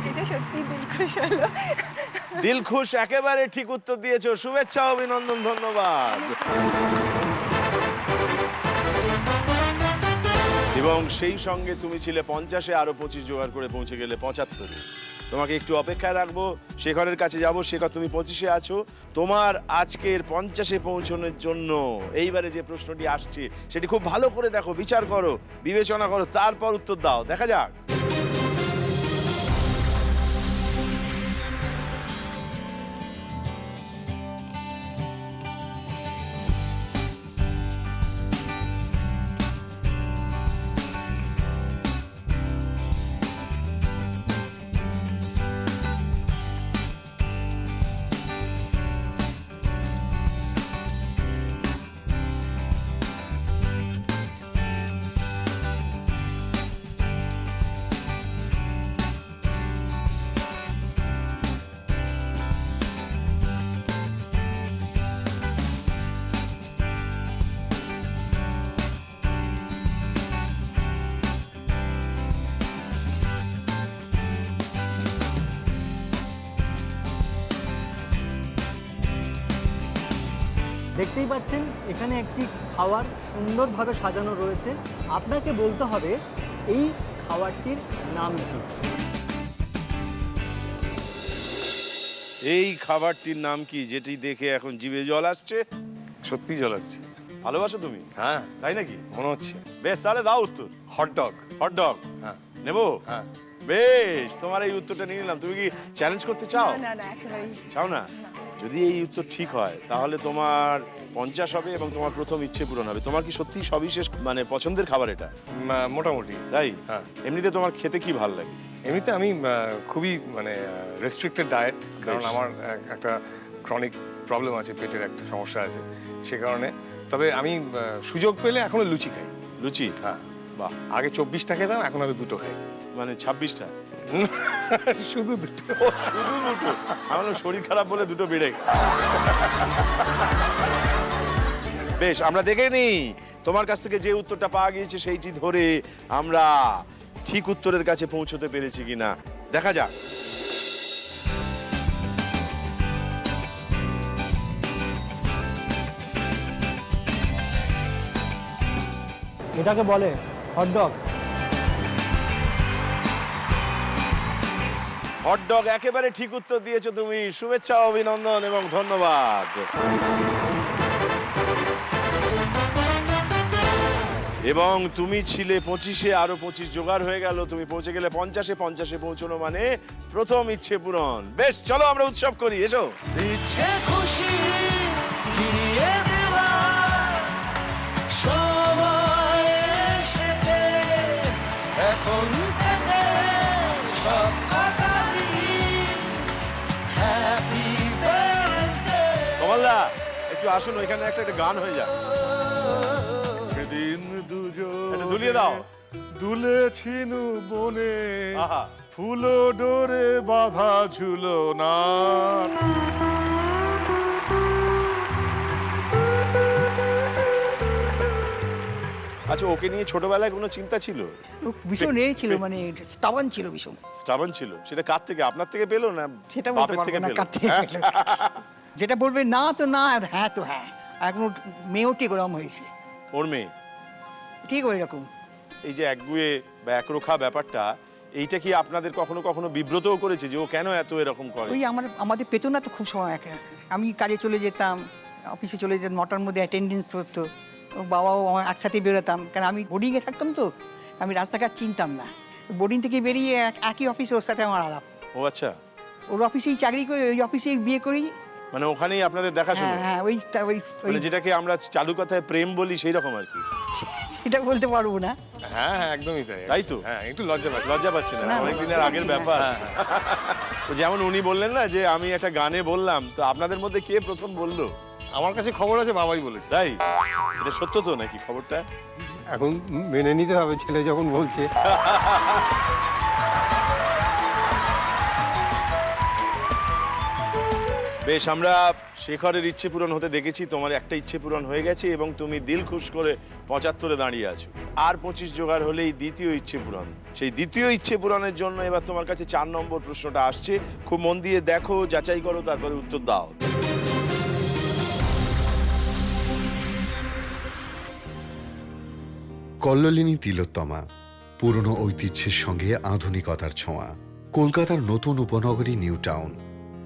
এটা সত্যি দিল খুশ হলো। দিল খুশ একেবারে ঠিক উত্তর দিয়েছো, শুভেচ্ছা, অভিনন্দন, ধন্যবাদ। এবং সেই সঙ্গে তুমি ছিলে 50-এ, আরো 25 জোগাড় করে পৌঁছে গেলে 75-এ। তোমাকে একটু অপেক্ষায় রাখবো, শেখরের কাছে যাবো। শেখর, তুমি 25-এ আছো, তোমার আজকের 50-এ পৌঁছানোর জন্য এইবারে যে প্রশ্নটি আসছে সেটি খুব ভালো করে দেখো, বিচার করো, বিবেচনা করো, তারপর উত্তর দাও। দেখা যাক। দেখতেই পাচ্ছেন এখানে একটি খাবার সুন্দরভাবে সাজানো রয়েছে। আপনাকে বলতে হবে এই খাবারটির নাম কি। এই খাবারটির নাম কি, যেটি দেখে এখন জিভে জল আসছে? সত্যি জল আসছে। ভালোবাসো তুমি? হ্যাঁ। তাই নাকি? মনে হচ্ছে। বেশ, তাহলে দাও উত্তর। হটডগ। হটডগ? হ্যাঁ। নেবো? হ্যাঁ। বেশ, তোমার এই উত্তরটা নিয়ে নিলাম। তুমি কি চ্যালেঞ্জ করতে চাও? না না, একেবারেই চাও না? যদি এই উত্তর ঠিক হয় তাহলে তোমার 50 হবে এবং তোমার প্রথম ইচ্ছে পূরণ হবে। তোমার কি সত্যি সবিশেষ মানে পছন্দের খাবার এটা? মোটামুটি। তাই? হ্যাঁ। এমনিতে তোমার খেতে কি ভালো লাগে? এমনিতে আমি খুবই মানে রেস্ট্রিক্টেড ডায়েট, কারণ আমার একটা ক্রনিক প্রবলেম আছে, পেটের একটা সমস্যা আছে, সে কারণে। তবে আমি সুযোগ পেলে এখনো লুচি খাই। লুচি? হ্যাঁ। বাহ। আগে 24টা খেতাম, এখন হয়তো 2টো খাই। মানে 26টা? শুধু 2টো। শুধু 2টো? আমার শরীর খারাপ বলে 2টো বেড়ে। বেশ, আমরা দেখে নিই তোমার কাছ থেকে যে উত্তরটা পাওয়া গিয়েছে সেইটি ধরে আমরা ঠিক উত্তরের কাছে পৌঁছতে পেরেছি কিনা, দেখা যাক। এটাকে বলে হটডগ। হটডগ একেবারে ঠিক উত্তর দিয়েছো তুমি, শুভেচ্ছা, অভিনন্দন এবং ধন্যবাদ। এবং তুমি ছিলে 25-এ, আরো 25 জোগাড় হয়ে গেল, তুমি পৌঁছে গেলে 50-এ। 50-এ পৌঁছানো মানে প্রথম ইচ্ছে পূরণ। বেশ, চলো আমরা উৎসব করি, এসো। ইচ্ছে খুশি ফিরিয়ে দেওয়ার সময় এসেছে, এখন থেকে সব কটা দিন হ্যাপি বার্থডে। কমলদা, একটু আসুন, ওইখানে একটা গান হয়ে যাক। সেদিন দুজন একটু দুলিয়ে দাও। দুলেছিনু বনে, আহা। ফুলো ডোরে বাঁধা ঝুলো না। আচ্ছা, ওকে নিয়ে ছোটবেলায় কোনো চিন্তা ছিল? ভীষণ এই ছিল, মানে স্টাবান ছিল ভীষণ। স্টাবান ছিল? সেটা কার থেকে, আপনার থেকে পেলো না সেটা বলতে বাপের পারবো থেকে না পেলো? কার থেকে পেলো। যেটা বলবে না তো না, আর হ্যাঁ তো হ্যাঁ। এখন মেয়েও ঠিক ওরকম হয়েছে। ওর মেয়ে ঠিক ওই রকম। এই যে একগুয়ে বা একরোখা ব্যাপারটা, এইটা কি আপনাদের কখনো কখনো বিব্রতও করেছে যে ও কেন এত এরকম করে? ওই আমাদের পেতো না তো খুব সময়। আমি কাজে চলে যেতাম, অফিসে চলে যেতাম, 9টার মধ্যে অ্যাটেন্ডেন্স হতো, ও বাবাও আমার একসাথে বেরোতাম, কারণ আমি বোর্ডিংয়ে থাকতাম তো, আমি রাস্তাঘাট চিনতাম না। বোর্ডিং থেকে বেরিয়ে একই অফিসে ওর সাথে আমার আলাপ। ও আচ্ছা, ওর অফিসেই চাকরি করি, ওই অফিসেই বিয়ে করি। মানে ওখানেই আপনাদের দেখাশোনা? হ্যাঁ, মানে যেটাকে আমরা চালু কথায় প্রেম বলি সেই রকম আর কি? সেটা বলতে পারবো না। হ্যাঁ হ্যাঁ, একদমই তাই। তাই তো? হ্যাঁ, একটু লজ্জা পাচ্ছি না, না, অনেকদিনের আগের ব্যাপার। তো যেমন উনি বললেন না যে আমি একটা গানে বললাম, তো আপনাদের মধ্যে কে প্রথম বললো? আমার কাছে খবর আছে বাবাই বলেছে। তাই? এটা সত্য তো নাকি খবরটা? এখন মেনে নিতে হবে, ছেলে যখন বলছে। বেশ, আমরা শেখরের ইচ্ছে পূরণ হতে দেখেছি, তোমার একটা ইচ্ছে পূরণ হয়ে গেছে এবং তুমি দিল খুশ করে 75-এ দাঁড়িয়ে আছো। আর 25 জোগাড় হলেই দ্বিতীয় ইচ্ছে পূরণ। সেই দ্বিতীয় ইচ্ছে পূরণের জন্য এবার তোমার কাছে 4 নম্বর প্রশ্নটা আসছে। খুব মন দিয়ে দেখো, যাচাই করো, তারপরে উত্তর দাও। কল্লোলিনী তিলোত্তমা, পুরনো ঐতিহ্যের সঙ্গে আধুনিকতার ছোঁয়া। কলকাতার নতুন উপনগরী নিউ টাউন,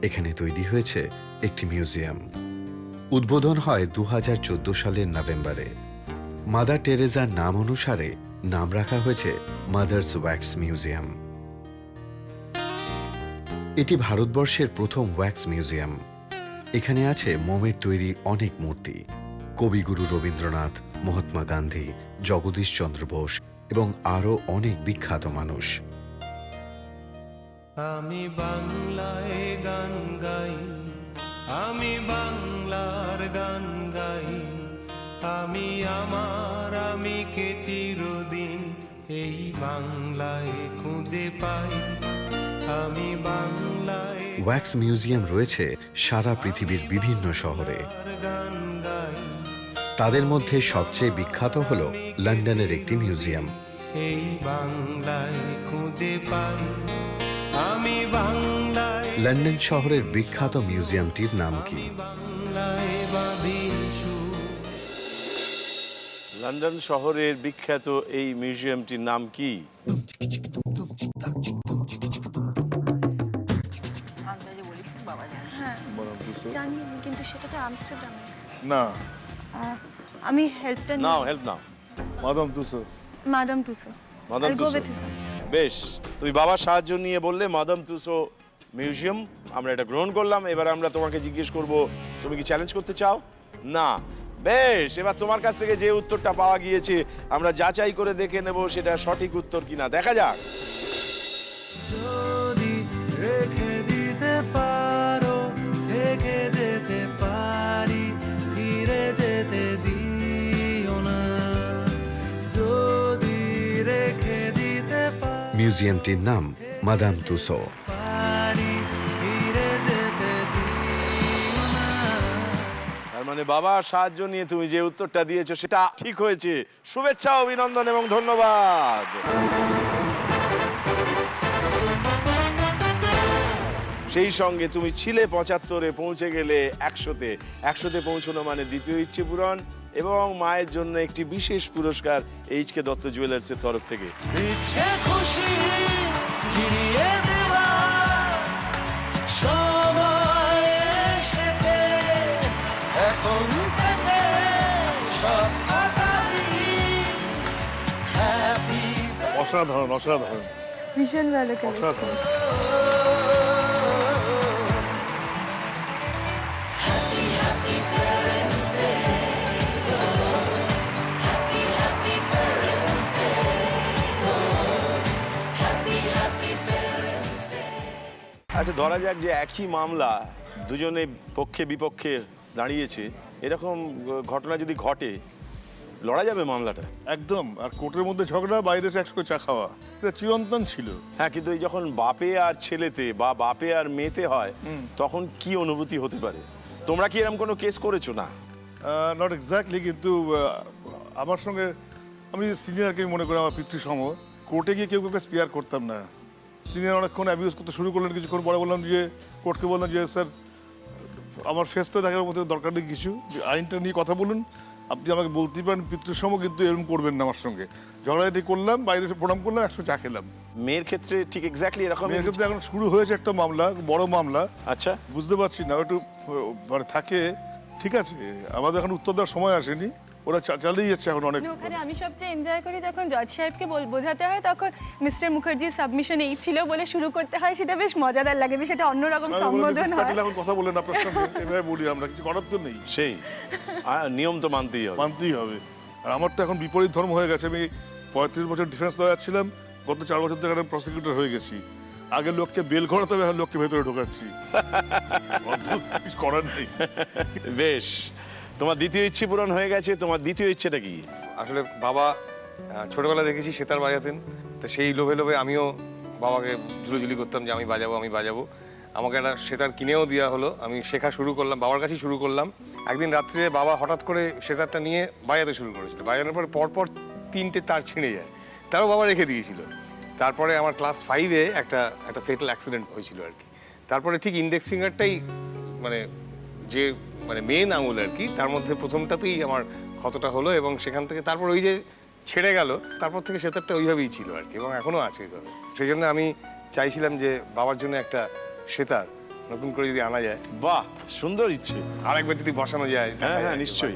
এখানে তৈরি হয়েছে একটি মিউজিয়াম। উদ্বোধন হয় 2014 সালের নভেম্বরে। মাদার টেরেজার নাম অনুসারে নাম রাখা হয়েছে মাদার্স ওয়্যাক্স মিউজিয়াম। এটি ভারতবর্ষের প্রথম ওয়্যাক্স মিউজিয়াম। এখানে আছে মোমের তৈরি অনেক মূর্তি। কবিগুরু রবীন্দ্রনাথ, মহাত্মা গান্ধী, জগদীশ চন্দ্র বোস এবং আরও অনেক বিখ্যাত মানুষ। আমি বাংলায় গান গাই, আমি বাংলার গান গাই, আমি আমার আমিকে চিরদিন এই বাংলায় খুঁজে পাই, আমি বাংলায়। ওয়্যাক্স মিউজিয়াম রয়েছে সারা পৃথিবীর বিভিন্ন শহরে। গান গাই, তাদের মধ্যে সবচেয়ে বিখ্যাত হল লন্ডনের একটি মিউজিয়াম। এই বাংলায় খুঁজে পাই, আমি বাংলায়। লন্ডন শহরের বিখ্যাত মিউজিয়ামটির নাম কি? বাংলায় বাঁধি সুর। লন্ডন শহরের বিখ্যাত এই মিউজিয়ামটির নাম কি? হ্যাঁ জানি, কিন্তু সেটা তো আমস্টারডামে। না, আমি হেল্পটা নাও, হেল্প নাও। Madame Tussaud. Madame Tussaud. Madame I'll go Tussaud. with his answer. বেশ, তুমি বাবার সাহায্য নিয়ে বললে মাদাম তুসো মিউজিয়াম, আমরা এটা গ্রহণ করলাম। এবার আমরা তোমাকে জিজ্ঞেস করব, তুমি কি চ্যালেঞ্জ করতে চাও? না। বেশ, এবার তোমার কাছ থেকে যে উত্তরটা পাওয়া গিয়েছে আমরা যাচাই করে দেখে নেব সেটা সঠিক উত্তর কিনা। দেখা যাক। যদি রেখে দিতে পারো, থেকে যেতে পারি, ফিরে যেতে দিও না। যদি রেখে দিতে মিউজিয়ামটির নাম মাদাম তুসো। পারি, ফিরে যেতে দিও না। তার মানে বাবার সাহায্য নিয়ে তুমি যে উত্তরটা দিয়েছো সেটা ঠিক হয়েছে। শুভেচ্ছা, অভিনন্দন এবং ধন্যবাদ। সেই সঙ্গে তুমি ছিলে 75-এ, পৌঁছে গেলে 100-তে। 100-তে পৌঁছানো মানে দ্বিতীয় ইচ্ছে পূরণ এবং মায়ের জন্য একটি বিশেষ পুরস্কার এইচকে দত্ত জুয়েলার্সের তরফ থেকে। ইচ্ছে খুশি ফিরিয়ে দেওয়ার সময় এসেছে, এখন থেকে সব কাটাবি হ্যাপি। অসাধারণ, অসাধারণ, ভীষণ ভালো কালেকশন। অসাধারণ। আচ্ছা, ধরা যাক যে একই মামলা, দুজনে পক্ষে বিপক্ষে দাঁড়িয়েছে, এরকম ঘটনা যদি ঘটে, লড়া যাবে মামলাটা? একদম। আর কোর্টের মধ্যে ঝগড়া, বাইরে এসে একসাথে চা খাওয়া, এটা চিরন্তন ছিল। হ্যাঁ, কিন্তু এই যখন বাপে আর ছেলেতে বা বাপে আর মেয়েতে হয়, তখন কি অনুভূতি হতে পারে? তোমরা কি এরকম কোনো কেস করেছো? না, নট এক্স্যাক্টলি, কিন্তু আমার সঙ্গে আমি সিনিয়রকে মনে করি আমার পিতৃসম। কোর্টে গিয়ে কেউ কাউকে স্পেয়ার করতাম না। সিনিয়র অনেকক্ষণ অ্যাবিউজ করতে শুরু করলেন, কিছুক্ষণ পরে বললাম যে, কোর্টকে বললাম যে স্যার আমার ফেসটা দেখার মতো দরকার নেই কিছু, আইনটা নিয়ে কথা বলুন, আপনি আমাকে বলতেই পারেন পিতৃসম, কিন্তু এরকম করবেন না আমার সঙ্গে। ঝগড়াঝাটি করলাম, বাইরে এসে প্রণাম করলাম, একশো চা খেলাম। মেয়ের ক্ষেত্রে ঠিক এক্স্যাক্টলি এরকম? মেয়ের ক্ষেত্রে এখন শুরু হয়েছে একটা মামলা, বড় মামলা। আচ্ছা, বুঝতে পারছি না, একটু মানে থাকে। ঠিক আছে, আমাদের এখন উত্তর দেওয়ার সময় আসেনি, ওরা চালিয়ে যাচ্ছে এখন অনেক। ওখানে আমি সবচেয়ে এনজয় করি যখন জজ সাহেবকে বোঝাতে হয়, তখন মিস্টার মুখার্জির সাবমিশন এই ছিল বলে শুরু করতে হয়, সেটা বেশ মজাদার লাগে, বেশ এটা অন্যরকম সম্বোধন হয়। এখন কথা বলেন আপনার সঙ্গে, এভাবে বলি আমরা, কিছু করার তো নেই, সেই নিয়ম তো মানতেই হবে। আর আমার তো এখন বিপরীত ধর্ম হয়ে গেছে। আমি 35 বছর ডিফেন্স লয়ার ছিলাম, গত 4 বছর থেকে আমি প্রসিকিউটর হয়ে গেছি। আগে লোককে বেল করাতে হবে, এখন লোককে ভেতরে ঢোকাচ্ছি। কিছু করার নেই। বেশ, তোমার দ্বিতীয় ইচ্ছে পূরণ হয়ে গেছে। তোমার দ্বিতীয় ইচ্ছেটা কি? আসলে বাবা ছোটবেলা দেখেছি সেতার বাজাতেন, তো সেই লোভে লোভে আমিও বাবাকে ঝুলিঝুলি করতাম যে আমি বাজাবো। আমাকে একটা সেতার কিনেও দেওয়া হলো, আমি শেখা শুরু করলাম, বাবার কাছেই শুরু করলাম। একদিন রাত্রে বাবা হঠাৎ করে সেতারটা নিয়ে বাজাতে শুরু করেছিল। বাজানোর পর পরপর 3টে তার ছিঁড়ে যায়, তারও বাবা রেখে দিয়েছিল। তারপরে আমার ক্লাস 5-এ একটা ফেটাল অ্যাক্সিডেন্ট হয়েছিল আর কি। তারপরে ঠিক ইন্ডেক্স ফিঙ্গারটাই যে মেন আঙুল আর কি, তার মধ্যে প্রথমটাতেই আমার ক্ষতটা হলো, এবং সেখান থেকে তারপর ওই যে ছেড়ে গেল, তারপর থেকে সেতারটা ওইভাবেই ছিল আর কি, এবং এখনও আছে ওইভাবে। সেই জন্য আমি চাইছিলাম যে বাবার জন্য একটা সেতার নতুন করে যদি আনা যায়। বাহ, সুন্দর ইচ্ছে। আরেকবার যদি বসানো যায়। হ্যাঁ, নিশ্চয়ই।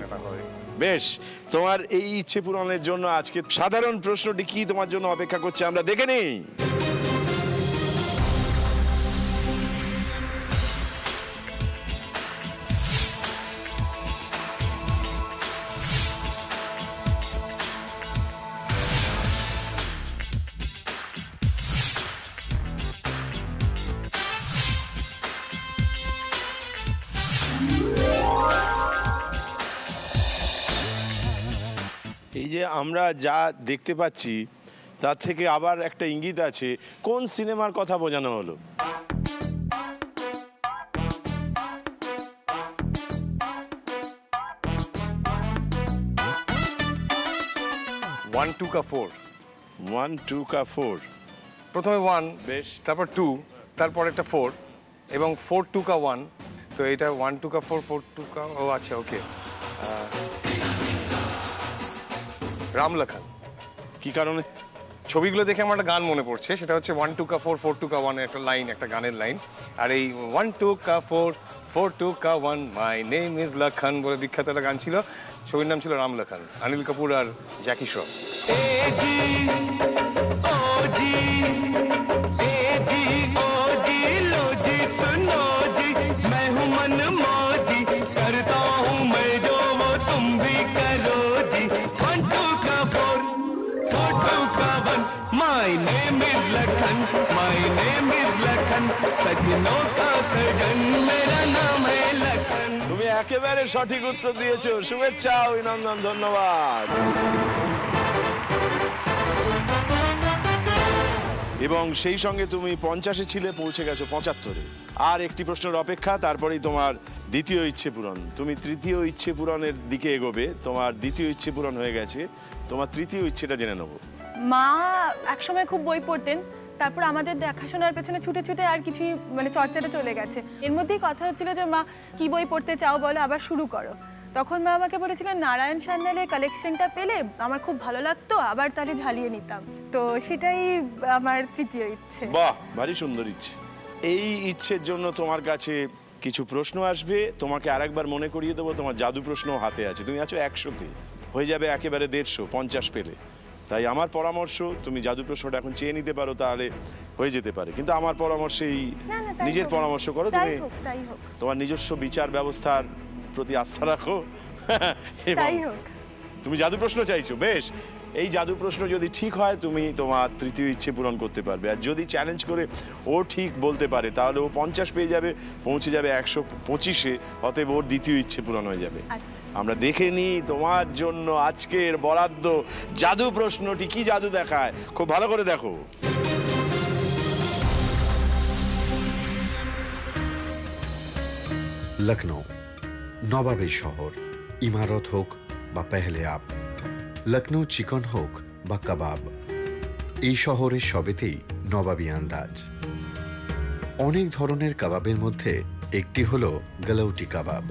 বেশ, তোমার এই ইচ্ছে পূরণের জন্য আজকে সাধারণ প্রশ্নটি কি তোমার জন্য অপেক্ষা করছে আমরা দেখে নেই। এই যে আমরা যা দেখতে পাচ্ছি তার থেকে আবার একটা ইঙ্গিত আছে, কোন সিনেমার কথা বোঝানো হলো? ওয়ান টু কা ফোর। 1 2 কা 4। প্রথমে 1, বেশ, তারপর 2, তারপর একটা 4, এবং 4 2 কা 1। তো এটা 1 2 কা 4 4 2 কা, ও আচ্ছা, ওকে। রামলখন। কি কারণে? ছবিগুলো দেখে আমার একটা গান মনে পড়ছে, সেটা হচ্ছে 1 2 কা 4 4 2 কা 1 একটা লাইন, একটা গানের লাইন। আর এই 1 2 কা 4 4 2 কা 1 মাই নেম ইজ লখন বলে বিখ্যাত একটা গান ছিল। ছবির নাম ছিল রামলখন, অনিল কাপুর আর Jackie Shroff. My name is Lakhan, my name is Lakhan, सजनों का सजन मेरा नाम है लखन। তুমি একেবারে সঠিক উত্তর দিয়েছো, শুভেচ্ছা, অভিনন্দন, ধন্যবাদ। এবং সেই সঙ্গে তুমি 50-এ ছিলে, পৌঁছে গেছো 75-এ। আর একটি প্রশ্নের অপেক্ষা, তারপরেই তোমার দ্বিতীয় ইচ্ছে পূরণ। তুমি তৃতীয় ইচ্ছে পূরণের দিকে এগোবে। তোমার দ্বিতীয় ইচ্ছে পূরণ হয়ে গেছে, তোমার তৃতীয় ইচ্ছেটা জেনে নেবো। মা একসময় খুব বই পড়তেন, তারপর আমাদের দেখাশোনার পেছনে ছুটে ছুটে আর কিছুই চর্চাটা চলে গেছে। এর মধ্যেই কথা হচ্ছিল যে মা কি বই পড়তে চাও বলো, আবার শুরু করো। তখন মা আমাকে বলেছিলেন নারায়ণ সান্যালের কালেকশনটা পেলে আমার খুব ভালো লাগতো, আবার তাহলে ঝালিয়ে নিতাম। তো সেটাই আমার তৃতীয় ইচ্ছে। বাহ, ভারী সুন্দর ইচ্ছে। এই ইচ্ছের জন্য তোমার কাছে কিছু প্রশ্ন আসবে, তোমাকে আরেকবার মনে করিয়ে দেবো তোমার জাদু প্রশ্ন হাতে আছে। তুমি আছো 100-তে, হয়ে যাবে একেবারে 150, 50 পেলে। তাই আমার পরামর্শ, তুমি জাদু প্রশ্নটা এখন চেয়ে নিতে পারো, তাহলে হয়ে যেতে পারে। কিন্তু আমার পরামর্শেই নিজের পরামর্শ করো, তুমি তোমার নিজস্ব বিচার ব্যবস্থার প্রতি আস্থা রাখো। তুমি জাদু প্রশ্ন চাইছো, বেশ। এই জাদু প্রশ্ন যদি ঠিক হয়, তুমি তোমার তৃতীয় ইচ্ছে পূরণ করতে পারবে। আর যদি চ্যালেঞ্জ করে ও ঠিক বলতে পারে, তাহলে ও 50 পেয়ে যাবে, পৌঁছে যাবে 125-এ, অতএব ওর দ্বিতীয় ইচ্ছে পূরণ হয়ে যাবে। আমরা দেখে নিই তোমার জন্য আজকের বরাদ্দ জাদু প্রশ্নটি কি জাদু দেখায়। খুব ভালো করে দেখো। লখনৌ নবাবের শহর, ইমারত হোক বা পেহলে আপ, লখনৌ চিকন হোক বা কাবাব, এই শহরের সবেতেই নবাবী আন্দাজ। অনেক ধরনের কাবাবের মধ্যে একটি হলো গালাউটি কাবাব।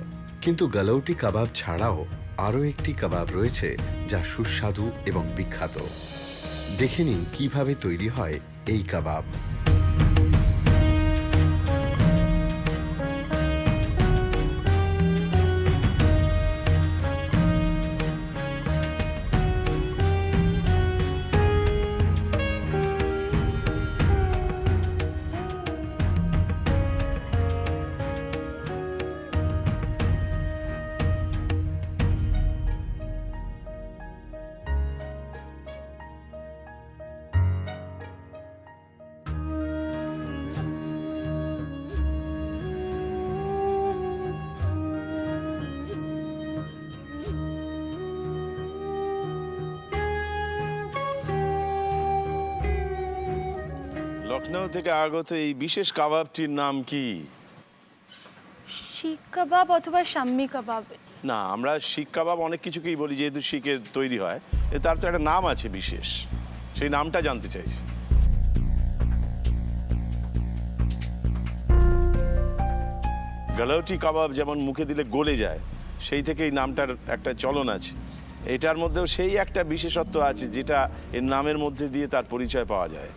কিন্তু গালাউটি কাবাব ছাড়াও আরও একটি কাবাব রয়েছে যা সুস্বাদু এবং বিখ্যাত। দেখে নিন কিভাবে তৈরি হয় এই কাবাব। লখনৌ থেকে আগত এই বিশেষ কাবাবটির নাম কি? শিক কাবাব অথবা শাম্মি কাবাব। না, আমরা শিক কাবাব অনেক কিছুকেই বলি, যেহেতু শিকের তৈরি হয়, তার তো একটা নাম আছে বিশেষ, সেই নামটা জানতে চাইছি। গালাউটি কাবাব যেমন মুখে দিলে গলে যায়, সেই থেকে এই নামটার একটা চলন আছে। এটার মধ্যেও সেই একটা বিশেষত্ব আছে যেটা এর নামের মধ্যে দিয়ে তার পরিচয় পাওয়া যায়।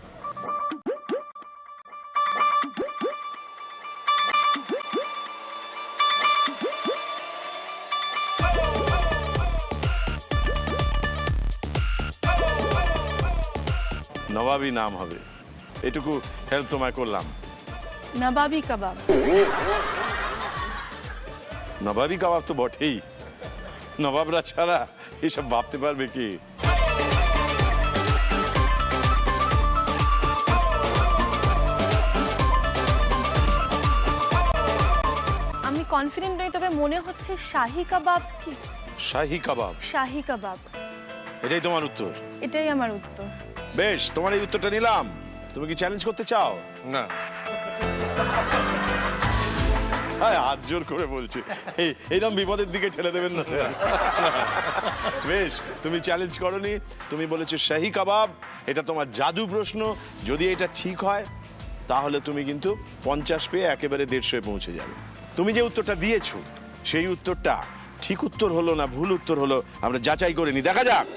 নবাবী নাম হবে, এটুকু হেল্প তোমায় করলাম। নবাবী কাবাব। নবাবী কাবাব তো বটেই, নবাবরা ছাড়া এসব ভাবতে পারবে কি? আমি কনফিডেন্ট নই, তবে মনে হচ্ছে শাহী কাবাব কি? শাহী কাবাব। শাহী কাবাব। এটাই তোমার উত্তর? এটাই আমার উত্তর। বেশ, তোমার এই উত্তরটা নিলাম। তুমি কি চ্যালেঞ্জ করতে চাও? না। হাত জোর করে বলছি, এইরকম বিপদের দিকে ঠেলে দেবেন না স্যার। বেশ, তুমি চ্যালেঞ্জ করনি, তুমি বলেছো শাহী কাবাব। এটা তোমার জাদু প্রশ্ন। যদি এটা ঠিক হয় তাহলে তুমি কিন্তু 50 পেয়ে একেবারে 150-এ পৌঁছে যাবে। তুমি যে উত্তরটা দিয়েছো সেই উত্তরটা ঠিক উত্তর হলো না ভুল উত্তর হলো, আমরা যাচাই করে নি, দেখা যাক।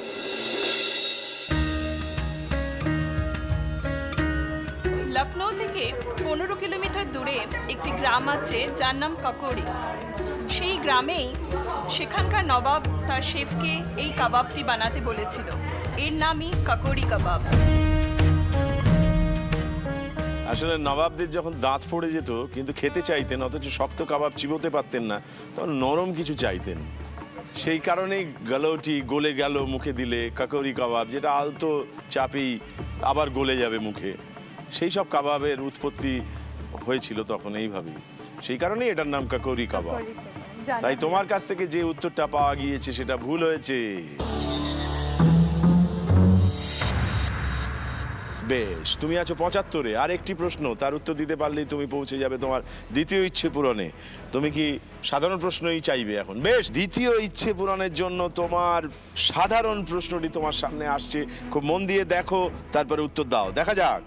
লখনৌ থেকে 15 কিলোমিটার দূরে একটি গ্রাম আছে যার নাম কাকোরি। সেই গ্রামেই সেখানকার নবাব তার শেফকে এই কাবাবটি বানাতে বলেছিল। এর নামই কাকোরি কাবাব। আসলে নবাবদের যখন দাঁত পড়ে যেত কিন্তু খেতে চাইতেন, অথচ শক্ত কাবাব চিবোতে পারতেন না, তখন নরম কিছু চাইতেন। সেই কারণেই গালাউটি গলে গেল মুখে দিলে, কাকোরি কাবাব যেটা আলতো চাপেই আবার গলে যাবে মুখে, সেই সব কাবাবের উৎপত্তি হয়েছিল তখন এইভাবেই। সেই কারণেই এটার নাম কাকোরি কাবাব। তাই তোমার কাছ থেকে যে উত্তরটা পাওয়া গিয়েছে সেটা ভুল হয়েছে। বেশ, তুমি আছো 75-এ। আর একটি প্রশ্ন, তার উত্তর দিতে পারলেই তুমি পৌঁছে যাবে তোমার দ্বিতীয় ইচ্ছে পূরণে। তুমি কি সাধারণ প্রশ্নই চাইবে এখন? বেশ, দ্বিতীয় ইচ্ছে পূরণের জন্য তোমার সাধারণ প্রশ্নটি তোমার সামনে আসছে। খুব মন দিয়ে দেখো, তারপরে উত্তর দাও, দেখা যাক।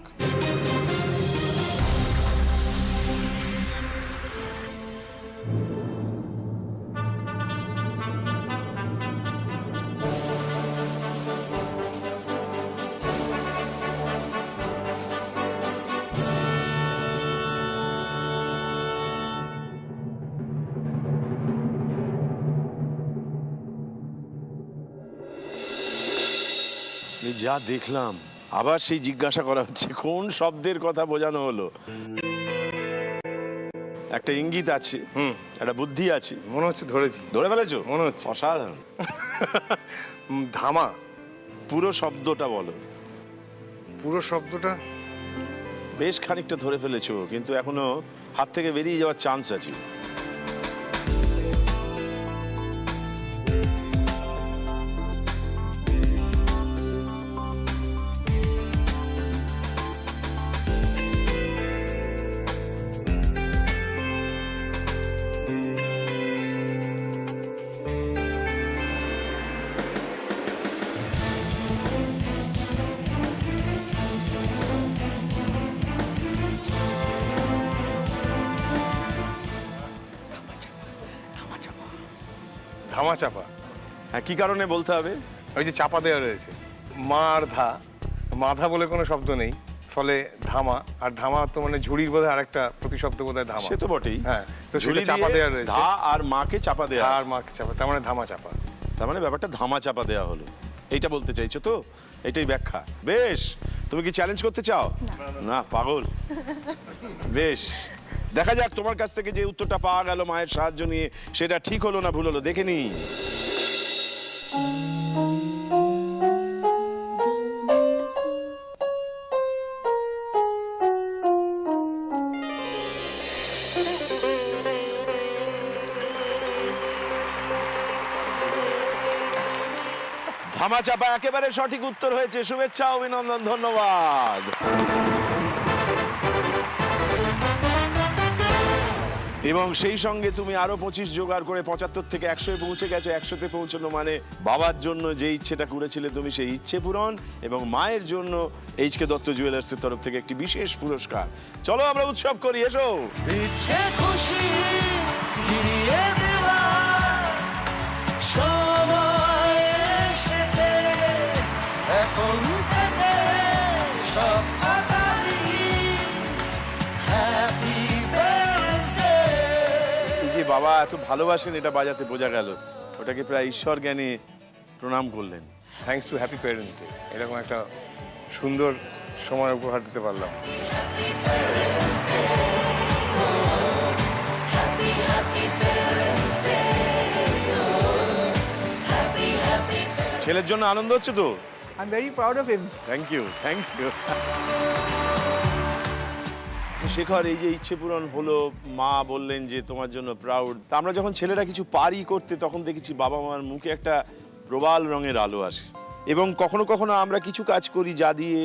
যা দেখলাম, আবার সেই জিজ্ঞাসা করা হচ্ছে কোন শব্দের কথা বোঝানো হলো। একটা ইঙ্গিত আছে, একটা বুদ্ধি আছে। মনে হচ্ছে ধরেছি। ধরে ফেলেছো? মনে হচ্ছে। অসাধারণ। ধামা। পুরো শব্দটা বলো। পুরো শব্দটা? বেশ খানিকটা ধরে ফেলেছো, কিন্তু এখনো হাত থেকে বেরিয়ে যাওয়ার চান্স আছে। ধামা চাপা। হ্যাঁ, কি কারণে বলতে হবে? ওই যে চাপা দেওয়া রয়েছে, মার ধা, মাধা বলে কোনো শব্দ নেই, ফলে ধামা। আর ধামা তো মানে ঝুড়ির বোধহয় আরেকটা প্রতিশব্দ বোধহয় ধামা। সে তো বটেই। হ্যাঁ, তো সেটা চাপা দেওয়া রয়েছে। ধা আর মাকে চাপা দেওয়া। আর মাকে চাপা, তার মানে ধামা চাপা। তার মানে ব্যাপারটা ধামা চাপা দেওয়া হলো, এইটা বলতে চাইছো তো? এটাই ব্যাখ্যা। বেশ, তুমি কি চ্যালেঞ্জ করতে চাও? না, পাগল। বেশ, দেখা যাক তোমার কাছ থেকে যে উত্তরটা পাওয়া গেল মায়ের সাহায্য নিয়ে, সেটা ঠিক হলো না ভুল হলো, দেখে নি। ধামা চাপা একেবারে সঠিক উত্তর হয়েছে। শুভেচ্ছা, অভিনন্দন, ধন্যবাদ। এবং সেই সঙ্গে তুমি আরো 25 জোগাড় করে 75 থেকে 100 পৌঁছে গেছো। 100তে পৌঁছানো মানে বাবার জন্য যে ইচ্ছেটা করেছিলে তুমি সেই ইচ্ছে পূরণ, এবং মায়ের জন্য এইচকে দত্ত জুয়েলার্সের তরফ থেকে একটি বিশেষ পুরস্কার। চলো আমরা উৎসব করি, এসো। ইচ্ছে খুশি ফিরিয়ে দেওয়ার সময় এসেছে, এখন থেকে সব কাটারি হ্যাপি বার্থডে। এই যে বাবা এত ভালোবাসেন এটা বাজাতে বোঝা গেল, ওটাকে প্রায় ঈশ্বর জ্ঞানে প্রণাম করলেন। Thanks to happy parents day, এরকম একটা সুন্দর সময় উপহার দিতে পারলাম। ছেলের জন্য আনন্দ হচ্ছে তো? I am very proud of him. Thank you, thank you. Shekhar, এই যে ইচ্ছে পূরণ হলো, মা বললেন যে তোমার জন্য প্রাউড, তা আমরা যখন ছেলেরা কিছু পারি করতে তখন দেখেছি বাবা মার মুখে একটা প্রবাল রঙের আলো আসে, এবং কখনো কখনো আমরা কিছু কাজ করি যা দিয়ে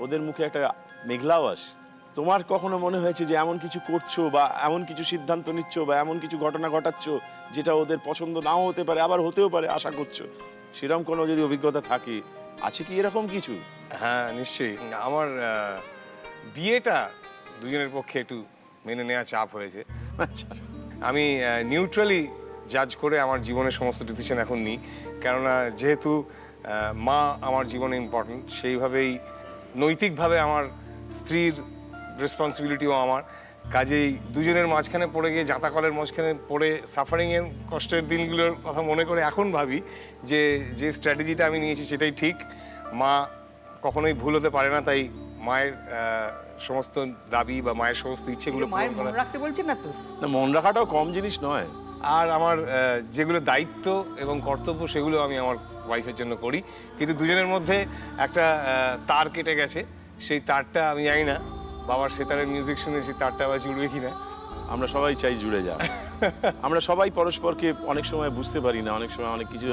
ওদের মুখে একটা মেঘলাও আসে। তোমার কখনো মনে হয়েছে যে এমন কিছু করছো বা এমন কিছু সিদ্ধান্ত নিচ্ছ বা এমন কিছু ঘটনা ঘটাচ্ছ যেটা ওদের পছন্দ নাও হতে পারে, আবার হতেও পারে, আশা করছো, সেরকম কোনো যদি অভিজ্ঞতা থাকে, আছে কি এরকম কিছু? হ্যাঁ নিশ্চয়ই। আমার বিয়েটা দুজনের পক্ষে একটু মেনে নেওয়া চাপ হয়েছে। আচ্ছা, আমি নিউট্রালি জাজ করে আমার জীবনের সমস্ত ডিসিশন এখন নিই, কেননা যেহেতু মা আমার জীবনে ইম্পর্টেন্ট, সেইভাবেই নৈতিকভাবে আমার স্ত্রীর রেসপন্সিবিলিটিও আমার। কাজেই দুজনের মাঝখানে পড়ে গিয়ে, জাঁতাকলের মাঝখানে পড়ে সাফারিংয়ের কষ্টের দিনগুলোর কথা মনে করে এখন ভাবি যে যে স্ট্র্যাটেজিটা আমি নিয়েছি সেটাই ঠিক। মা কখনোই ভুল হতে পারে না, তাই মায়ের সমস্ত দাবি বা মায়ের সমস্ত ইচ্ছেগুলো মায়ের পূরণ মনে করা। রাখতে বলছেন না তো? না, মন রাখাটাও কম জিনিস নয়। আর আমার যেগুলো দায়িত্ব এবং কর্তব্য সেগুলো আমি আমার ওয়াইফের জন্য করি, কিন্তু দুজনের মধ্যে একটা তার কেটে গেছে। সেই তারটা আমি জানি না বাবার সেতারের মিউজিক শুনে সেই তারটা আবার জুড়বে কিনা। আমরা সবাই চাই জুড়ে যাও। আমরা সবাই পরস্পরকে অনেক সময় বুঝতে পারি না, অনেক সময় অনেক কিছু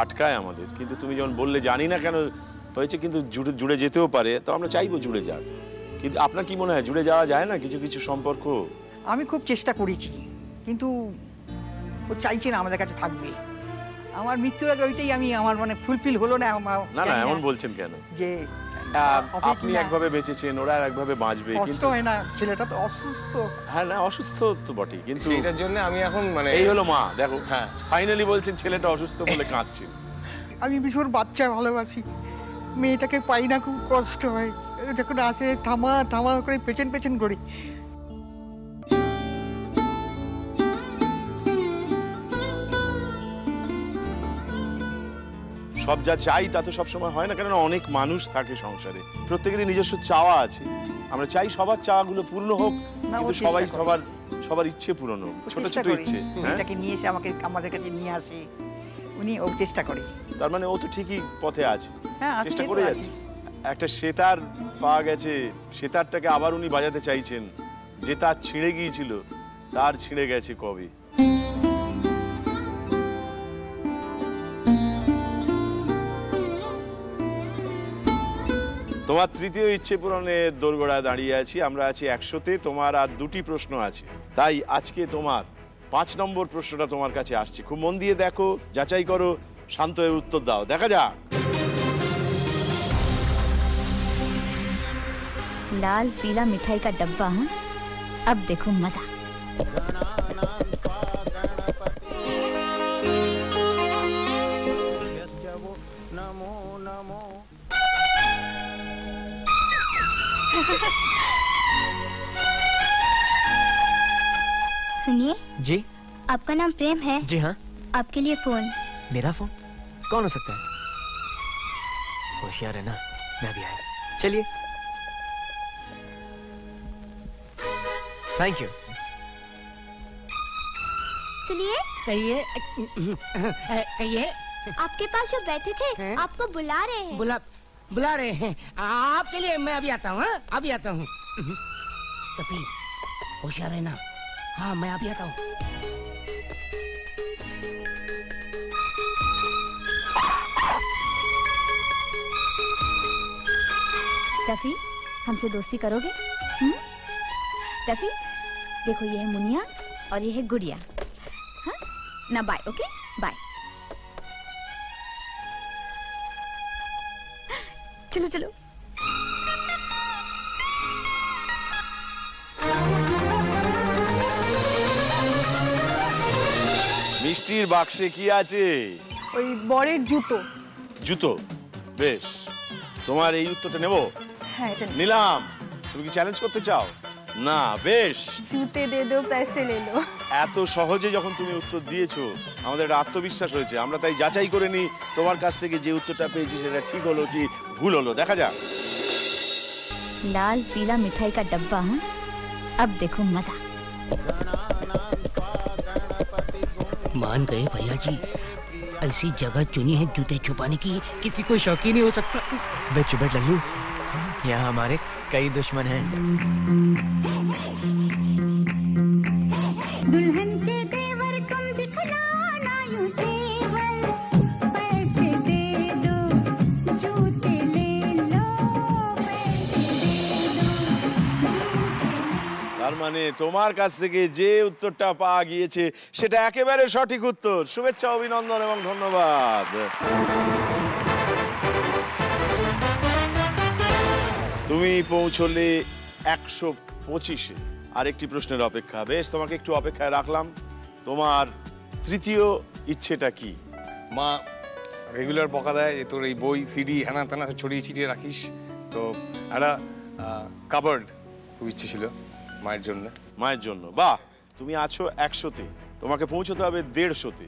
আটকায় আমাদের, কিন্তু তুমি যখন বললে জানি না কেন হয়েছে, কিন্তু জুড়ে যেতেও পারে, তো আমরা চাইবো জুড়ে যাক। কিন্তু আপনার কি মনে হয় জুড়ে যাওয়া যায় না কিছু কিছু সম্পর্ক? আমি খুব চেষ্টা করেছি, কিন্তু ও চাইছে না আমাদের কাছে থাকবে। আমার মৃত্যুর আগে ওইটাই আমি আমার মানে ফুলফিল হলো না। না না, এমন বলছেন কেন? যে আপনি একভাবে বেঁচেছেন, ওরা একভাবে বাঁচবে, কষ্ট হয় না? ছেলেটা তো অসুস্থ। হ্যাঁ না, অসুস্থ তো বটে, কিন্তু এটার জন্য আমি এখন মানে এই হলো মা, দেখো হ্যাঁ ফাইনালি বলছেন ছেলেটা অসুস্থ বলে কাঁদছেন। আমি ভীষণ বাচ্চা ভালোবাসি, মেয়েটাকে পাই না, খুব কষ্ট হয়। যখন আসে থামা থামা করে পেছন পেছন করি। সব যা চাই তা তো সবসময় হয় না, কেননা অনেক মানুষ থাকে সংসারে, প্রত্যেকেরই নিজস্ব চাওয়া আছে। আমরা চাই সবার চাওয়াগুলো পূর্ণ হোক, কিন্তু সবাই সবার ইচ্ছে পূরণ হোক, ছোট ছোট ইচ্ছে। মেয়েটাকে নিয়ে এসে আমাদের কাছে নিয়ে আসে, উনি ও চেষ্টা করে। তার মানে ও তো ঠিকই পথে আছে, হ্যাঁ চেষ্টা করে যাচ্ছে। একটা সেতার পাওয়া গেছে, সেতারটাকে আবার উনি বাজাতে চাইছেন, যে তার ছিঁড়ে গিয়েছিল তার ছিঁড়ে গেছে কবে। তোমার তৃতীয় ইচ্ছে পূরণের দোরগোড়ায় দাঁড়িয়ে আছি, আমরা আছি 100তে, তোমার আর দুটি প্রশ্ন আছে, তাই আজকে তোমার 5 নম্বর প্রশ্নটা তোমার কাছে আসছে। খুব মন দিয়ে দেখো, যাচাই করো, শান্ত হয়ে উত্তর দাও, দেখা যাক। लाल पीला मिठाई का डब्बा। हाँ, अब देखो मजा। सुनिए जी। आपका नाम प्रेम है? जी हाँ। आपके लिए फोन। मेरा फोन? कौन हो सकता है? होशियार है ना, मैं भी आया। चलिए। Thank you. सुनिए, कहिए। कहिए। आपके पास जो बैठे थे आपको बुला रहे हैं। बुला रहे हैं आपके लिए? मैं अभी आता हूँ। अभी आता हूँ। तो प्लीज होशियार है ना। हाँ मैं अभी आता हूँ। रफी, हमसे दोस्ती करोगे? स्टेफी, देखो ये है मुनिया और ये है गुड़िया। हाँ ना, बाय। Okay bye. चलो चलो। মিষ্টির বাক্সে কি আছে? ওই বরের জুতো। জুতো? বেশ, তোমার এই উত্তরটা নেব? হ্যাঁ, এটা নিলাম। তুমি কি চ্যালেঞ্জ করতে চাও? না, বেশ। জুতে দে দো পয়সে লে লো। এত সহজে যখন তুমি উত্তর দিয়েছো, আমাদের একটা আত্মবিশ্বাস হয়েছে। আমরা তাই যাচাই করে নিই তোমার কাছ থেকে যে উত্তরটা পেয়েছি সেটা ঠিক হলো কি ভুল হলো। দেখা যাক। लाल पीला मिठाई का डब्बा। हाँ अब देखो मजा। मान गए भैया जी, ऐसी जगह चुनी है जूते छुपाने की, किसी को शौक ही नहीं हो सकता। बे चुबेट लल्लू, यहाँ हमारे कई दुश्मन हैं। दुल्हन के देवर कम दिखलाना यूं तेवर, पैसे दे दो जूते ले लो, पैसे दे दो। তার মানে তোমার কাছ থেকে যে উত্তরটা পাওয়া গিয়েছে সেটা একেবারে সঠিক উত্তর। শুভেচ্ছা, অভিনন্দন এবং ধন্যবাদ। তুমি পৌঁছলে 125-এ। আর একটি প্রশ্নের অপেক্ষা। বেশ, তোমাকে একটু অপেক্ষায় রাখলাম। তোমার তৃতীয় ইচ্ছেটা কি? মা রেগুলার বকা দেয় যে তোর এই বই সিডি হ্যানা ত্যানা ছড়িয়ে ছিটিয়ে রাখিস, তো একটা কাবার্ড খুব ইচ্ছে ছিল মায়ের জন্য। মায়ের জন্য? বাহ, তুমি আছো 100-তে, তোমাকে পৌঁছতে হবে 150-তে।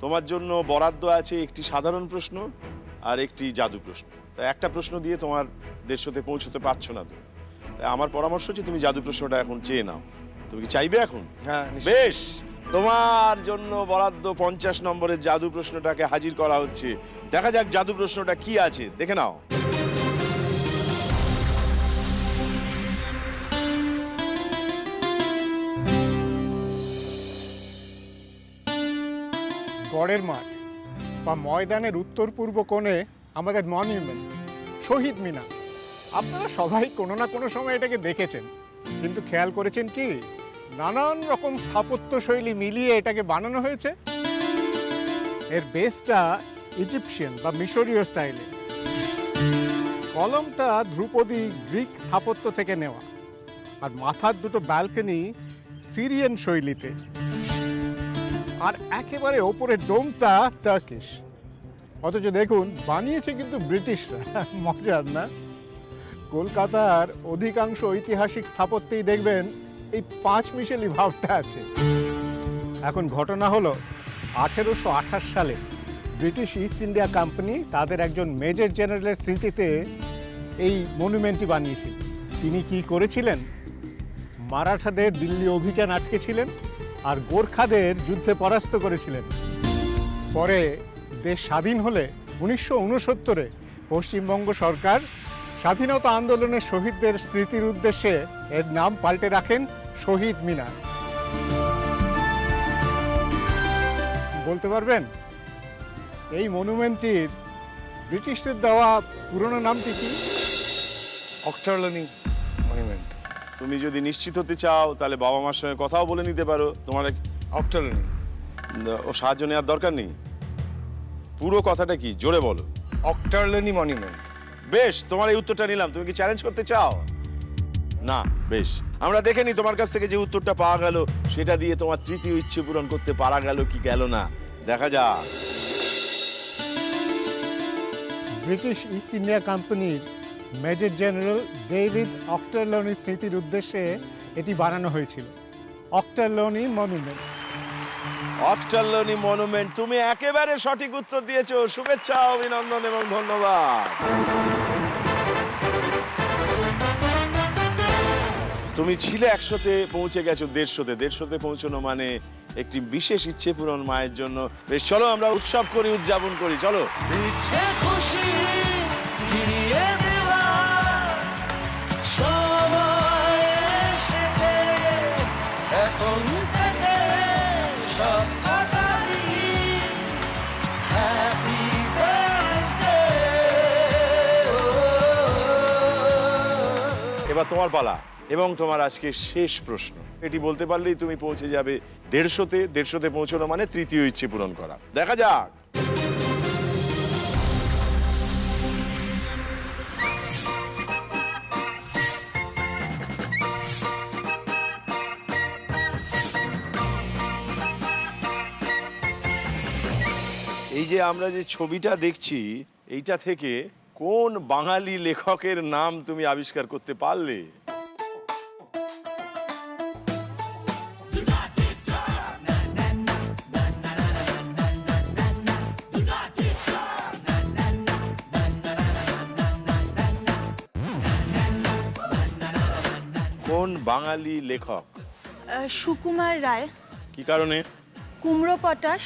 তোমার জন্য বরাদ্দ আছে একটি সাধারণ প্রশ্ন আর একটি জাদু প্রশ্ন। একটা প্রশ্ন দিয়ে তোমার 150-তে পৌঁছতে পারছো না। তুমি, আমার পরামর্শ হচ্ছে তুমি জাদু প্রশ্নটা এখন চেয়ে নাও। তুমি কি চাইবে এখন? হ্যাঁ, বেশ, তোমার জন্য বরাদ্দ 50 নম্বরের জাদু প্রশ্নটাকে হাজির করা হচ্ছে। দেখা যাক জাদু প্রশ্নটা কি আছে, দেখে নাও। গড়ের মাঠ বা ময়দানের উত্তর পূর্ব কোণে আমাদের মনিউমেন্ট শহীদ মিনার। আপনারা সবাই কোনো না কোনো সময় এটাকে দেখেছেন, কিন্তু খেয়াল করেছেন কি নানান রকম স্থাপত্য শৈলী মিলিয়ে এটাকে বানানো হয়েছে। এর বেসটা ইজিপশিয়ান বা মিশরীয় স্টাইলে, কলমটা ধ্রুপদী গ্রিক স্থাপত্য থেকে নেওয়া, আর মাথার দুটো ব্যালকনি সিরিয়ান শৈলীতে, আর একেবারে ওপরের ডোমটা টার্কিশ। অথচ দেখুন বানিয়েছে কিন্তু ব্রিটিশরা। মজার না? কলকাতার অধিকাংশ ঐতিহাসিক স্থাপত্যেই দেখবেন এই পাঁচমিশেলি ভাবটা আছে। এখন ঘটনা হলো 1828 সালে ব্রিটিশ ইস্ট ইন্ডিয়া কোম্পানি তাদের একজন মেজর জেনারেলের স্মৃতিতে এই মনুমেন্টটি বানিয়েছিল। তিনি কি করেছিলেন? মারাঠাদের দিল্লি অভিযান আটকেছিলেন আর গোর্খাদের যুদ্ধে পরাস্ত করেছিলেন। পরে দেশ স্বাধীন হলে 1969-এ পশ্চিমবঙ্গ সরকার স্বাধীনতা আন্দোলনের শহীদদের স্মৃতির উদ্দেশ্যে এর নাম পাল্টে রাখেন শহীদ মিনার। বলতে পারবেন এই মনুমেন্টটির ব্রিটিশদের দেওয়া পুরনো নামটি কি? অক্টারলনি মনুমেন্ট। তুমি যদি নিশ্চিত হতে চাও তাহলে বাবা মার সঙ্গে কথাও বলে নিতে পারো। তোমার অক্টারলনি ও সাহায্য নেওয়ার দরকার নেই। পুরো কথাটা কি জোরে বলো। অক্টারলনি মনুমেন্ট। বেশ, তোমার এই উত্তরটা নিলাম। তুমি কি চ্যালেঞ্জ করতে চাও? না, বেশ, আমরা দেখে নি তোমার কাছ থেকে যে উত্তরটা পাওয়া গেল সেটা দিয়ে তোমার তৃতীয় ইচ্ছে পূরণ করতে পারা গেল কি গেল না, দেখা যাক। ব্রিটিশ ইস্ট ইন্ডিয়া কোম্পানির মেজর জেনারেল ডেভিড অক্টারলনির স্মৃতির উদ্দেশ্যে এটি বানানো হয়েছিল। অক্টারলনি মনুমেন্ট। অক্টারলনি মনুমেন্ট, তুমি একেবারে সঠিক উত্তর দিয়েছো। শুভেচ্ছা, অভিনন্দন এবং ধন্যবাদ। তুমি ছিলে 100-তে, পৌঁছে গেছো 150-তে। 150-তে পৌঁছানো মানে একটি বিশেষ ইচ্ছে পূরণ মায়ের জন্য। বেশ, চলো আমরা উৎসব করি, উদযাপন করি, চলো। ইচ্ছে খুশি ফিরিয়ে দেওয়া সময় এসেছে, এখন থেকে সব কাটারি হ্যাপি বার্থডে। এবার তোমার পালা। এবং তোমার আজকে শেষ প্রশ্ন, এটি বলতে পারলেই তুমি পৌঁছে যাবে 150-তে। 150-তে পৌঁছানো মানে তৃতীয় ইচ্ছে পূরণ করা। দেখা যাক। এই যে আমরা যে ছবিটা দেখছি, এইটা থেকে কোন বাঙালি লেখকের নাম তুমি আবিষ্কার করতে পারলে? কোন বাঙালি লেখক? সুকুমার রায়। কি কারণে? কুমড়ো পটাশ,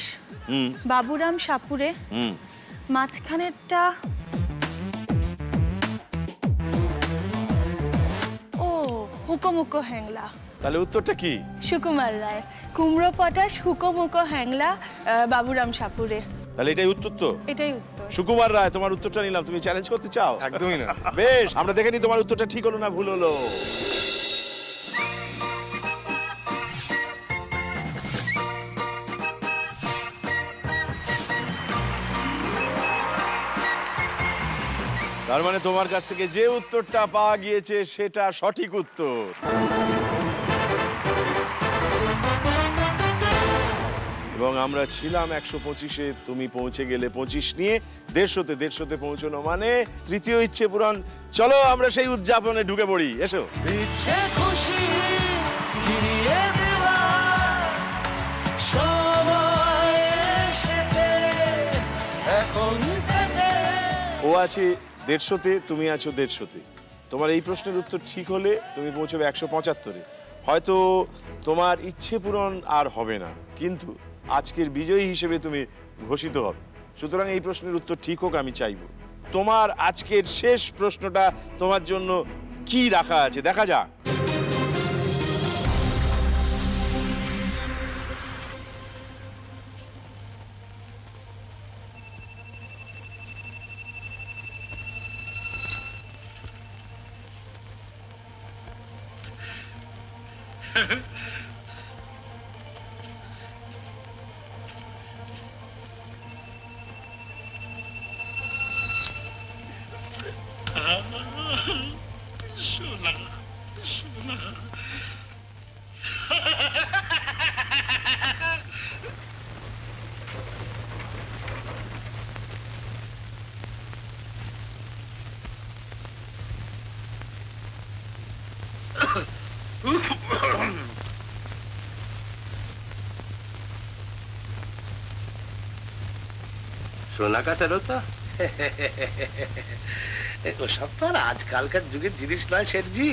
বাবুরাম সাপুরে, মাঝখানেরটা ও হুকোমুকো হ্যাংলা। তাহলে উত্তরটা কি? সুকুমার রায়, কুমড়ো পটাশ, হুকোমুকো হ্যাংলা, বাবুরাম সাপুরে। তাহলে এটাই উত্তর তো? এটাই উত্তর। সুকুমার রায়, তোমার উত্তরটা নিলাম। তুমি চ্যালেঞ্জ করতে চাও? একদমই না। বেশ, আমরা দেখে নিই তোমার উত্তরটা ঠিক হলো না ভুল হলো। তার মানে তোমার কাছ থেকে যে উত্তরটা পাওয়া গিয়েছে সেটা সঠিক উত্তর। এবং আমরা ছিলাম 125-এ, তুমি পৌঁছে গেলে 25 নিয়ে। 150-তে। 150-তে পৌঁছানো মানে তৃতীয় ইচ্ছে পূরণ। চলো আমরা সেই উদযাপনে ঢুকে পড়ি, এসো। ও আছে 150-তে, তুমি আছো 150-তে। তোমার এই প্রশ্নের উত্তর ঠিক হলে তুমি পৌঁছবে 175-এ। হয়তো তোমার ইচ্ছে পূরণ আর হবে না, কিন্তু আজকের বিজয়ী হিসেবে তুমি ঘোষিত হবে। সুতরাং এই প্রশ্নের উত্তর ঠিক হোক আমি চাইব। তোমার আজকের শেষ প্রশ্নটা তোমার জন্য কি রাখা আছে দেখা যাক। সোনা কাটা রোতা ওসব তো আর আজকালকার যুগের জিনিস নয় শেঠজি,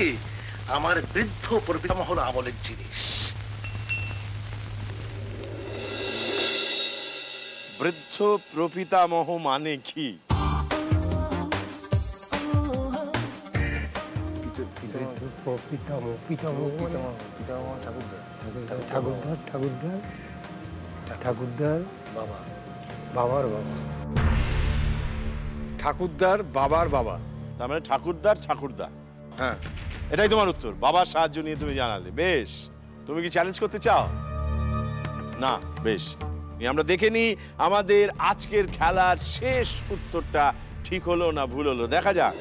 আমার বৃদ্ধ প্রপিতামহ আমলের জিনিস। বৃদ্ধ প্রপিতামহ মানে কি? ঠাকুরদার বাবা, বাবার বাবা। ঠাকুরদার বাবার বাবা, তার মানে ঠাকুরদার ঠাকুরদা। হ্যাঁ, এটাই তোমার উত্তর। বাবার সাহায্য নিয়ে তুমি জানালে। বেশ, তুমি কি চ্যালেঞ্জ করতে চাও? না, বেশ। আমরা দেখে নিই আমাদের আজকের খেলার শেষ উত্তরটা ঠিক হলো না ভুল হলো। দেখা যাক।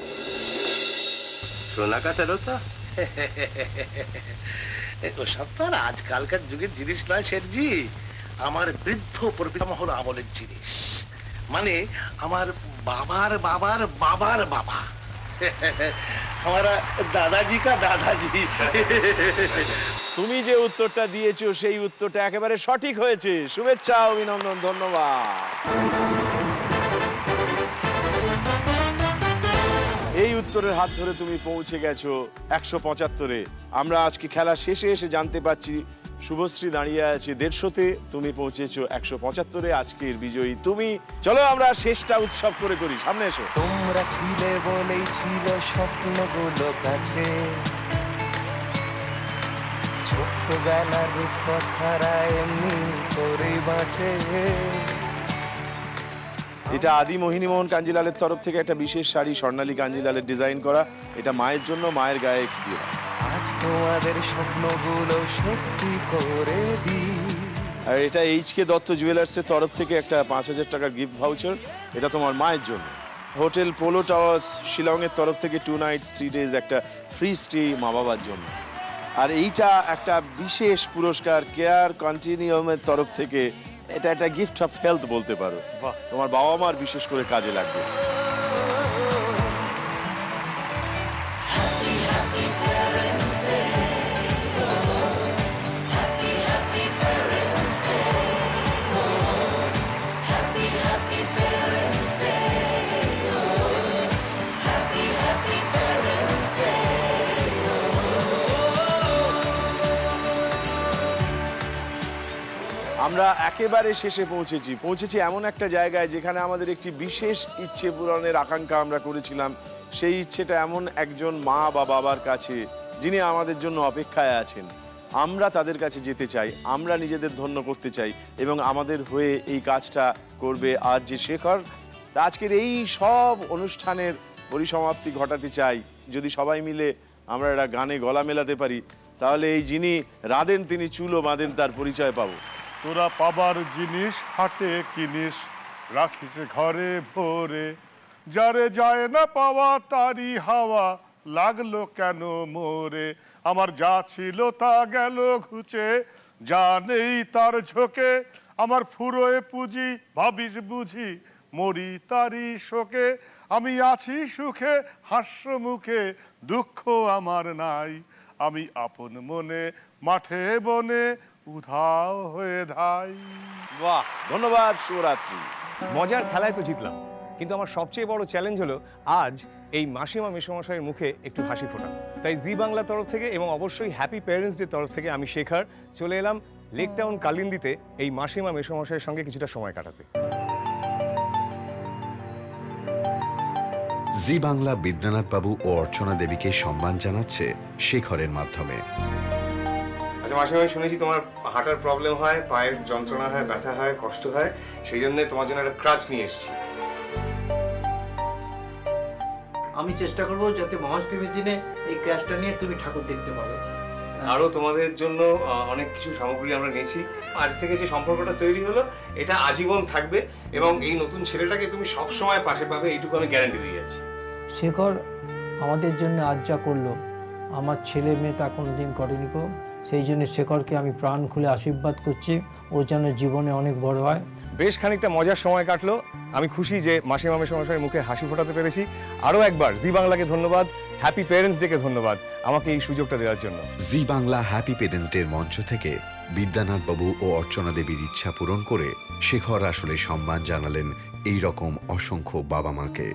সোনা কাটা রোতা ওসব তো আর আজকালকার যুগের জিনিস নয় শেঠজি, আমার বৃদ্ধ প্রপিতামহ আমলের জিনিস, মানে আমার বাবার বাবার বাবার বাবা, हमारा दादाजी का दादाजी। তুমি যে উত্তরটা দিয়েছো সেই উত্তরটা একেবারে সঠিক হয়েছে। শুভেচ্ছা, অভিনন্দন, ধন্যবাদ। এই উত্তরের হাত ধরে তুমি পৌঁছে গেছো 175-এ। আমরা আজকে খেলা শেষে এসে জানতে পাচ্ছি শুভশ্রী দাঁড়িয়ে আছে 150-তে, তুমি পৌঁছেছো 175-এ। আজকের বিজয়ী তুমি। চলো আমরা শেষটা উৎসব করে করি, সামনে এসো। তোমরা ছিলে বলেই ছিল স্বপ্নগুলো কাছে, ছোট্টবেলার রূপকথারা এমনি করেই বাঁচে। এটা আদি মোহিনীমোহন কাঞ্জিলালের তরফ থেকে একটা বিশেষ শাড়ি, স্বর্ণালী কাঞ্জিলালের ডিজাইন করা। এটা মায়ের জন্য, মায়ের গায়ে দিয়ে আজ তোমাদের স্বপ্নগুলো সত্যি করে দিই। আর এটা এইচকে দত্ত জুয়েলার্সের তরফ থেকে একটা 5,000 টাকার গিফট ভাউচার, এটা তোমার মায়ের জন্য। হোটেল পোলো টাওয়ার্স শিলংয়ের তরফ থেকে 2 nights 3 days একটা ফ্রি স্টে মা বাবার জন্য। আর এইটা একটা বিশেষ পুরস্কার কেয়ার কন্টিনিউমের তরফ থেকে, এটা একটা গিফট অফ হেলথ বলতে পারো, তোমার বাবা মার বিশেষ করে কাজে লাগবে। আমরা একেবারে শেষে পৌঁছেছি এমন একটা জায়গায় যেখানে আমাদের একটি বিশেষ ইচ্ছে পূরণের আকাঙ্ক্ষা আমরা করেছিলাম। সেই ইচ্ছেটা এমন একজন মা বা বাবার কাছে যিনি আমাদের জন্য অপেক্ষায় আছেন। আমরা তাদের কাছে যেতে চাই, আমরা নিজেদের ধন্য করতে চাই এবং আমাদের হয়ে এই কাজটা করবে আজ যে শেখর। আজকের এই সব অনুষ্ঠানের পরিসমাপ্তি ঘটাতে চাই, যদি সবাই মিলে আমরা একটা গানে গলা মেলাতে পারি, তাহলে এই যিনি রাঁধেন তিনি চুলো বাঁধেন তার পরিচয় পাবো। তোরা পাবার জিনিস হাটে কিনিস, রাখিস ঘরে ভরে, যারে যায় না পাওয়া তারি হাওয়া লাগলো কেন মোরে। আমার যা ছিল তা গেল ঘুচে, যা নেই তার ঝোঁকে, আমার ফুরোয় পুঁজি ভাবিস বুঝি মরি তারি শোকে। আমি আছি সুখে হাস্য মুখে, দুঃখ আমার নাই, আমি আপন মনে মাঠে বনে উধাও হয়ে ধাই। বাহ, ধন্যবাদ, শুভরাত্রি। মজার খেলায় তো জিতলাম, কিন্তু আমার সবচেয়ে বড় চ্যালেঞ্জ হলো আজ এই মাসিমা মেসোমশাইয়ের মুখে একটু হাসি ফোটানো। তাই জি বাংলা তরফ থেকে এবং অবশ্যই হ্যাপি প্যারেন্টস ডে তরফ থেকে আমি শেখর চলে এলাম লেক টাউন কালিন্দিতে এই মাসিমা মেসোমশাইয়ের সঙ্গে কিছুটা সময় কাটাতে। জি বাংলা বিদ্যানাথ বাবু ও অর্চনা দেবীকে সম্মান জানাচ্ছে শেখরের মাধ্যমে। আচ্ছা মাসিমা, আমি শুনেছি তোমার হাঁটার প্রবলেম হয়, পায়ের যন্ত্রণা হয়, ব্যথা হয়, কষ্ট হয়, সেই জন্য তোমার জন্য একটা ক্রাচ নিয়ে এসেছি। আমি চেষ্টা করবো যাতে মহাষ্টমীর দিনে এই ক্র্যাশটা নিয়ে তুমি ঠাকুর দেখতে পারো। আরও তোমাদের জন্য অনেক কিছু সামগ্রী আমরা নিয়েছি। আজ থেকে যে সম্পর্কটা তৈরি হলো এটা আজীবন থাকবে এবং এই নতুন ছেলেটাকে তুমি সবসময় পাশে পাবে, এইটুকু আমি গ্যারান্টি দিয়ে যাচ্ছি। শেখর আমাদের জন্য আজ যা করলো, আমার ছেলে মেয়ে তা কোনোদিন করেনি গো। সেই জন্য শেখরকে আমি প্রাণ খুলে আশীর্বাদ করছি, ও যেন জীবনে অনেক বড় হয়। বেশ খানিকটা মজার সময় কাটলো। আমি খুশি যে মাসিমা মেসোমশাইয়ের মুখে হাসি ফোটাতে পেরেছি। আরও একবার জি বাংলাকে ধন্যবাদ, হ্যাপি প্যারেন্টস ডেকে ধন্যবাদ আমাকে এই সুযোগটা দেওয়ার জন্য। জি বাংলা হ্যাপি প্যারেন্টস ডের মঞ্চ থেকে বিদ্যানাথ বাবু ও অর্চনা দেবীর ইচ্ছা পূরণ করে শেখর আসলে সম্মান জানালেন এই রকম অসংখ্য বাবা মাকে।